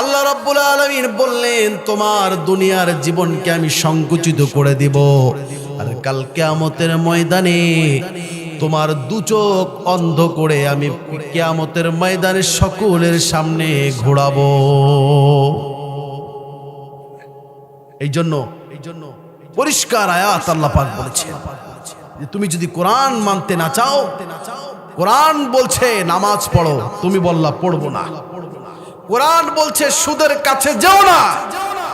আল্লাহ রাব্বুল আলামিন বললেন, তোমার দুনিয়ার জীবনকে আমি সংকুচিত করে দিব, আর কাল কিয়ামতের ময়দানে তোমার দু চোখ অন্ধ করে আমি কিয়ামতের ময়দানে সকলের সামনে ঘোরাবো। এই জন্য পরিষ্কার আয়াত আল্লাহ পাক বলেছেন যে তুমি যদি কোরআন মানতে না চাও, কোরআন বলছে নামাজ পড়ো, তুমি বললা পড়বো না। কোরআন বলছে সুদের কাছে যেও না,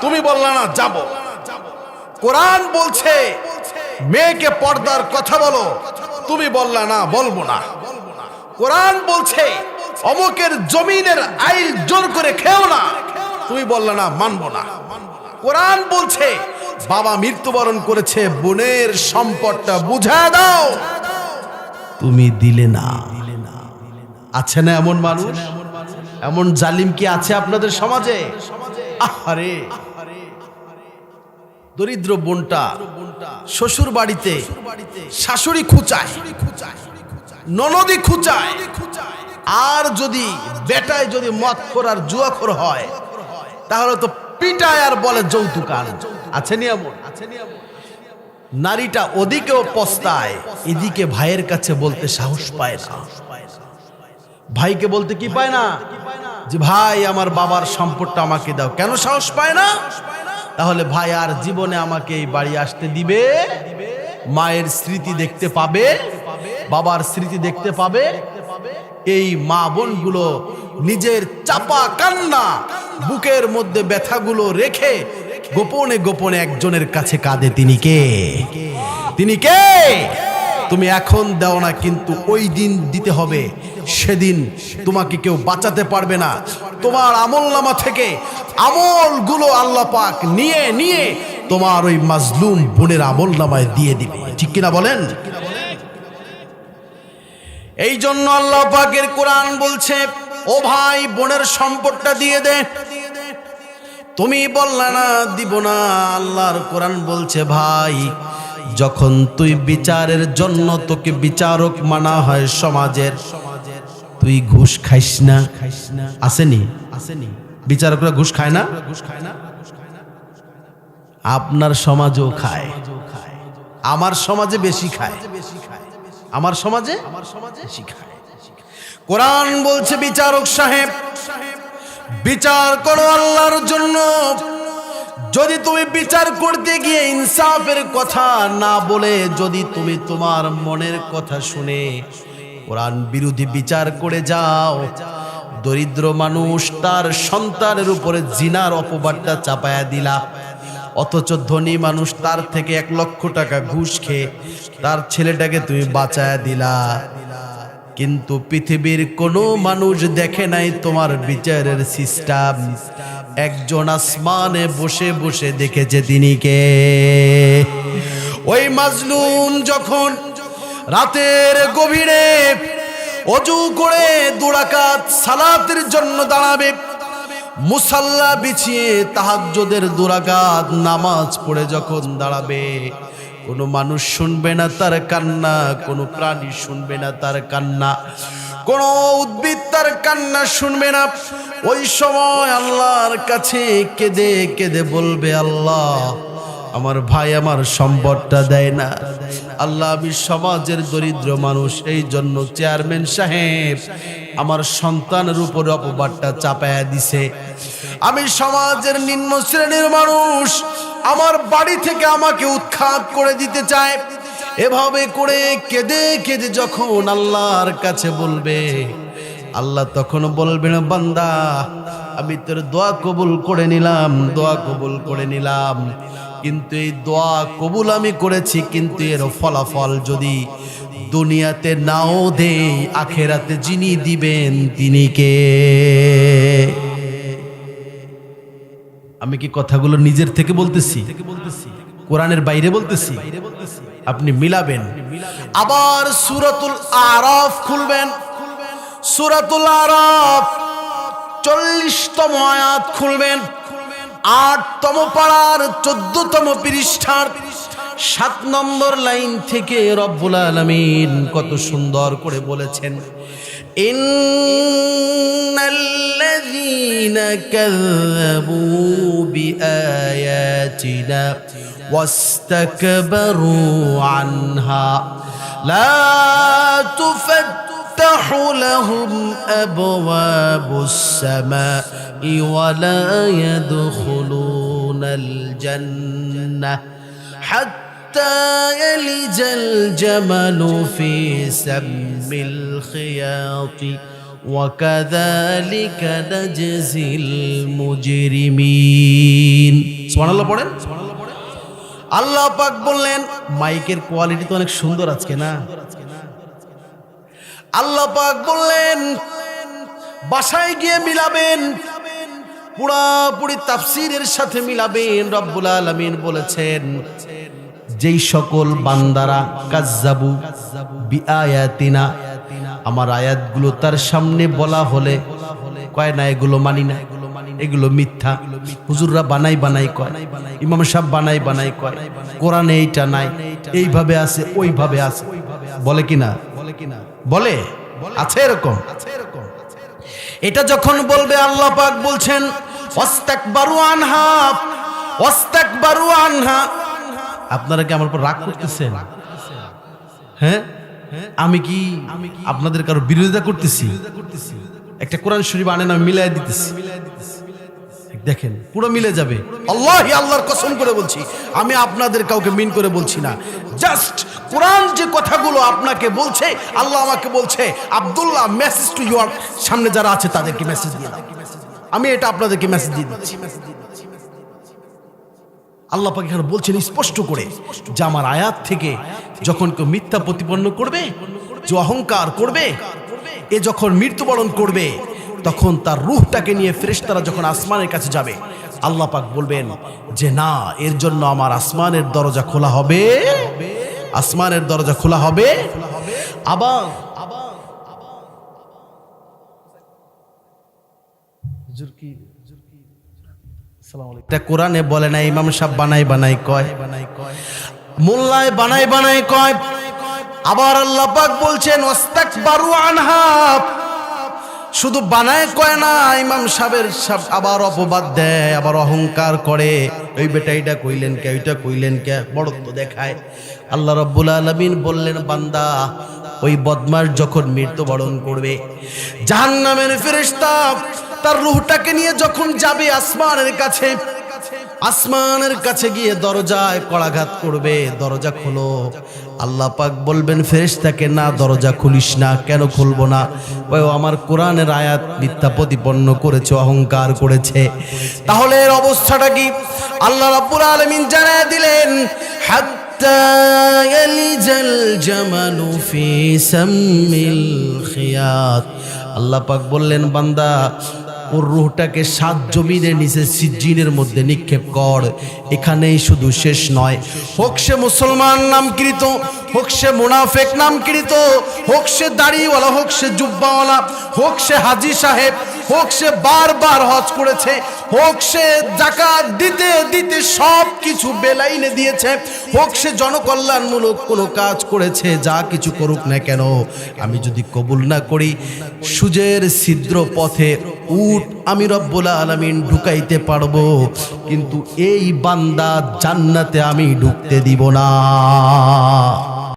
তুমি বললা না যাব। কোরআন বলছে মেয়েকে পর্দার কথা বলো, তুমি বললা না বলবো না। কোরআন বলছে অমুকের জমিনের আইল জোর করে খেও না, তুমি বললা না মানবো না। কোরআন বলছে বাবা মৃত্যুবরণ করেছে, বোনের সম্পদটা বুঝায় দাও, তুমি দিলে না। আছে না এমন মানুষ, এমন জালিম কি আছে আপনাদের সমাজে? আরে দরিদ্র বোনটা শ্বশুর বাড়িতে শাশুড়ি খুঁচায়, ননদি খুঁচায়, আর যদি বেটায় যদি মদখোর আর জুয়াখোর হয় তাহলে তো পিটায় আর বলে যৌতুক আন। আছে নি এমন? নারীটা ওদিকেও পস্তায়, এদিকে ভাইয়ের কাছে বলতে সাহস পায় না। ভাইকে বলতে কি পায় না যে ভাই আমার বাবার সম্পদটা আমাকে দাও, কেন সাহস পায় না? তাহলে ভাই আর জীবনে আমাকে এই বাড়ি আসতে দিবে? মায়ের স্মৃতি দেখতে পাবে, বাবার স্মৃতি দেখতে পাবে। এই মা বোনগুলো নিজের চাপা কান্না, বুকের মধ্যে ব্যথাগুলো রেখে গোপনে গোপনে একজনের কাছে কাঁদে। তিনি কে? তিনি কে? তুমি এখন দাও না, কিন্তু ওই দিন দিতে হবে, সেদিন তোমাকে কেউ বাঁচাতে পারবে না। তোমার আমলনামা থেকে আমলগুলো আল্লাহ পাক নিয়ে নিয়ে তোমার ওই মাজলুম বোনের আমলনামায় দিয়ে দিবে। ঠিক কিনা বলেন? এই জন্য আল্লাহ পাকের কোরআন বলছে, ও ভাই বোনের সম্পদটা দিয়ে দে। তুমি বললা না দিব না। আল্লাহর কোরআন বলছে ভাই, যখন তুই বিচারের জন্য তোকে বিচারক মানা হয় সমাজের, তুই ঘুষ খাইস না। আসেনি? বিচারকরা ঘুষ খায় না? আপনার সমাজও খায়, আমার সমাজে বেশি খায়, আমার সমাজে বেশি খায়। কোরআন বলছে বিচারক সাহেব বিচার করো আল্লাহর জন্য। যদি তুমি বিচার করতে গিয়ে ইনসাফের কথা না বলে, যদি তুমি তোমার মনের কথা শুনে কোরআন বিরোধী বিচার করে যাও, দরিদ্র মানুষ তার সন্তানের উপরে জিনার অপবাদটা চাপায়া দিলা, অথচ ধনী মানুষ তার থেকে 1 লক্ষ টাকা ঘুষ খেয়ে তার ছেলেটাকে তুমি বাঁচায়া দিলা। কিন্তু পৃথিবীর কোনো মানুষ দেখে নাই তোমার বিচারের সিস্টেম। একজন আসমানে বসে বসে দেখেছে, তিনি কে? ওই মাজলুম যখন রাতের গভীরে ওযু করে 2 রাকাত সালাতের জন্য দাঁড়াবে, মুসাল্লা বিছিয়ে তাহাজ্জুদের 2 রাকাত নামাজ পড়ে যখন দাঁড়াবে, কোনো মানুষ শুনবে না তার কান্না, কোনো প্রাণী শুনবে না তার কান্না, কোনো উদ্ভিদ তার কান্না শুনবে না। ওই সময় আল্লাহর কাছে কেঁদে কেঁদে বলবে, আল্লাহ আমার ভাই আমার সম্পদটা দেয় না। আল্লাহ আমি সমাজের দরিদ্র মানুষ, এই জন্য চেয়ারম্যান সাহেব আমার সন্তানের উপরে অপবাদটা চাপায়া দিছে। আমি সমাজের নিম্ন শ্রেণীর মানুষ, আমার বাড়ি থেকে আমাকে উৎখাত করে দিতে চায়। এভাবে করে কেঁদে কেঁদে যখন আল্লাহর কাছে বলবে, আল্লাহ তখন বলবেন, বান্দা আমি তোর দোয়া কবুল করে নিলাম, দোয়া কবুল করে নিলাম, কিন্তু এই দোয়া কবুল আমি করেছি, কিন্তু এর ফলাফল যদি দুনিয়াতে নাও দেই, আখেরাতে যিনি দিবেন তিনি কে? আমি কি কথাগুলো নিজের থেকে বলতেছি, কোরআনের বাইরে বলতেছি? আপনি মিলাবেন। আবার সূরাতুল আরাফ খুলবেন, সূরাতুল আরাফ 40তম আয়াত খুলবেন, 8তম পারার 14তম পৃষ্ঠার 7 নম্বর লাইন থেকে রব্বুল আলামিন কত সুন্দর করে বলেছেন, ইন্নাল্লাযীনা কাযযাবু বিআয়াতিনা ওয়াস্তাকবারু আনহা লা তুফাত্তাহু লাহুম আবওয়াবুস সামাই ওয়া লা ইয়াদখুলুনাল জান্নাহ حتى يلج الجمل في سم الخياط وكذلك نجزي المجرمين سبحان الله পড়েন আল্লাহ পাক বললেন মাইকের কোয়ালিটি তো অনেক সুন্দর আজকে না আল্লাহ পাক বললেন বাসায় গিয়ে মিলাবেন পুরাপুরি তাফসীরের সাথে মিলাবেন রব্বুল আলামিন বলেছেন যেই সকল বান্দারা কাজ্জাবু বিআয়াতিনা আমার আয়াতগুলো তার সামনে বলা হলে কয় না এগুলো মানি না এগুলো মিথ্যা হুজুররা বানাই বানাই কয় ইমাম সাহেব বানাই বানাই কয় কোরআনে এইটা নাই এইভাবে আছে ওইভাবে আছে বলে কিনা বলে আছে এরকম এটা যখন বলবে আল্লাহ পাক বলছেন ওয়াস্তাকবারু আনহা ওয়াস্তাকবারু আনহা আপনারা কি আমার উপর রাগ করতেছেন হ্যাঁ আমি কি আপনাদের কারো বিরোধিতা করতেছি একটা কোরআন শরীফ আনেন আমি মিলাই দিতেছি দেখেন পুরো মিলে যাবে আল্লাহি আল্লাহর কসম করে বলছি আমি আপনাদের কাউকে মিন করে বলছি না জাস্ট কোরআন যে কথাগুলো আপনাকে বলছে আল্লাহ আমাকে বলছে আব্দুল্লাহ মেসেজ টু ইউর সামনে যারা আছে তাদেরকে মেসেজ দিয়ে দাও আমি এটা আপনাদেরকে মেসেজ দিয়ে দিচ্ছি আল্লাহ পাক এখানে বলছেন স্পষ্ট করে যে আমার আয়াত থেকে যখন কেউ মিথ্যা প্রতিপন্ন করবে যে অহংকার করবে এ যখন মৃত্যুবরণ করবে তখন তার রূহটাকে নিয়ে ফেরেশতারা যখন আসমানের কাছে যাবে আল্লাহ পাক বলবেন যে না এর জন্য আমার আসমানের দরজা খোলা হবে আসমানের দরজা খোলা হবে আবার এটা কোরআনে বলে না ইমাম সাহেব বানাই বানাই কয় মোল্লায় বানাই বানাই কয় আবার আল্লাহ পাক বলছেন ওয়াস্তাকবারু আনহা শুধু বানায় কয় না ইমাম সাহেবের আবার অপবাদ দেয় আবার অহংকার করে ওই বেটা এটা কইলেন কে ওইটা কইলেন কে বড়ত্ব দেখায় আল্লাহ রাব্বুল আলামিন বললেন বান্দা ওই বদমাশ যখন মৃত্যুবরণ করবে জাহান্নামের ফেরেশতা তার রূহটাকে নিয়ে যখন যাবে আসমানের কাছে গিয়ে দরজায় কড়াঘাত করবে দরজা খোলো আল্লাহ পাক বলবেন ফেরেশতাকে না দরজা খুলিস না কেন খুলবো না ওই আমার কোরআনের আয়াত মিথ্যা প্রতিপন্ন করেছে অহংকার করেছে তাহলে এর অবস্থাটা কি আল্লাহ রাব্বুল আলামিন জানায় দিলেন হাত্তা ইয়ালিজাল জামালু ফি সামিল খিয়াত আল্লাহ পাক বললেন বান্দা ওর রূহটাকে 7 জমিনের নিচে সিজ্জিনের মধ্যে নিক্ষেপ কর এখানেই শুধু শেষ নয় হোক সে মুসলমান নামকৃত হোক সে মুনাফিক নামকৃত হোক সে দাড়িওয়ালা হোক সে জুব্বাওয়ালা হোক সে হাজী সাহেব হোক সে বারবার হজ করেছে হোক সে যাকাত দিতে দিতে সব কিছু বেলাইনে দিয়েছে হোক সে জনকল্যাণমূলক কোনো কাজ করেছে যা কিছু করুক না কেন আমি যদি কবুল না করি সুজের ছিদ্র পথে উট আমি রব্বুল আলামিন ঢুকাইতে পারবো কিন্তু এই বান্দা জান্নাতে আমি ঢুকতে দিব না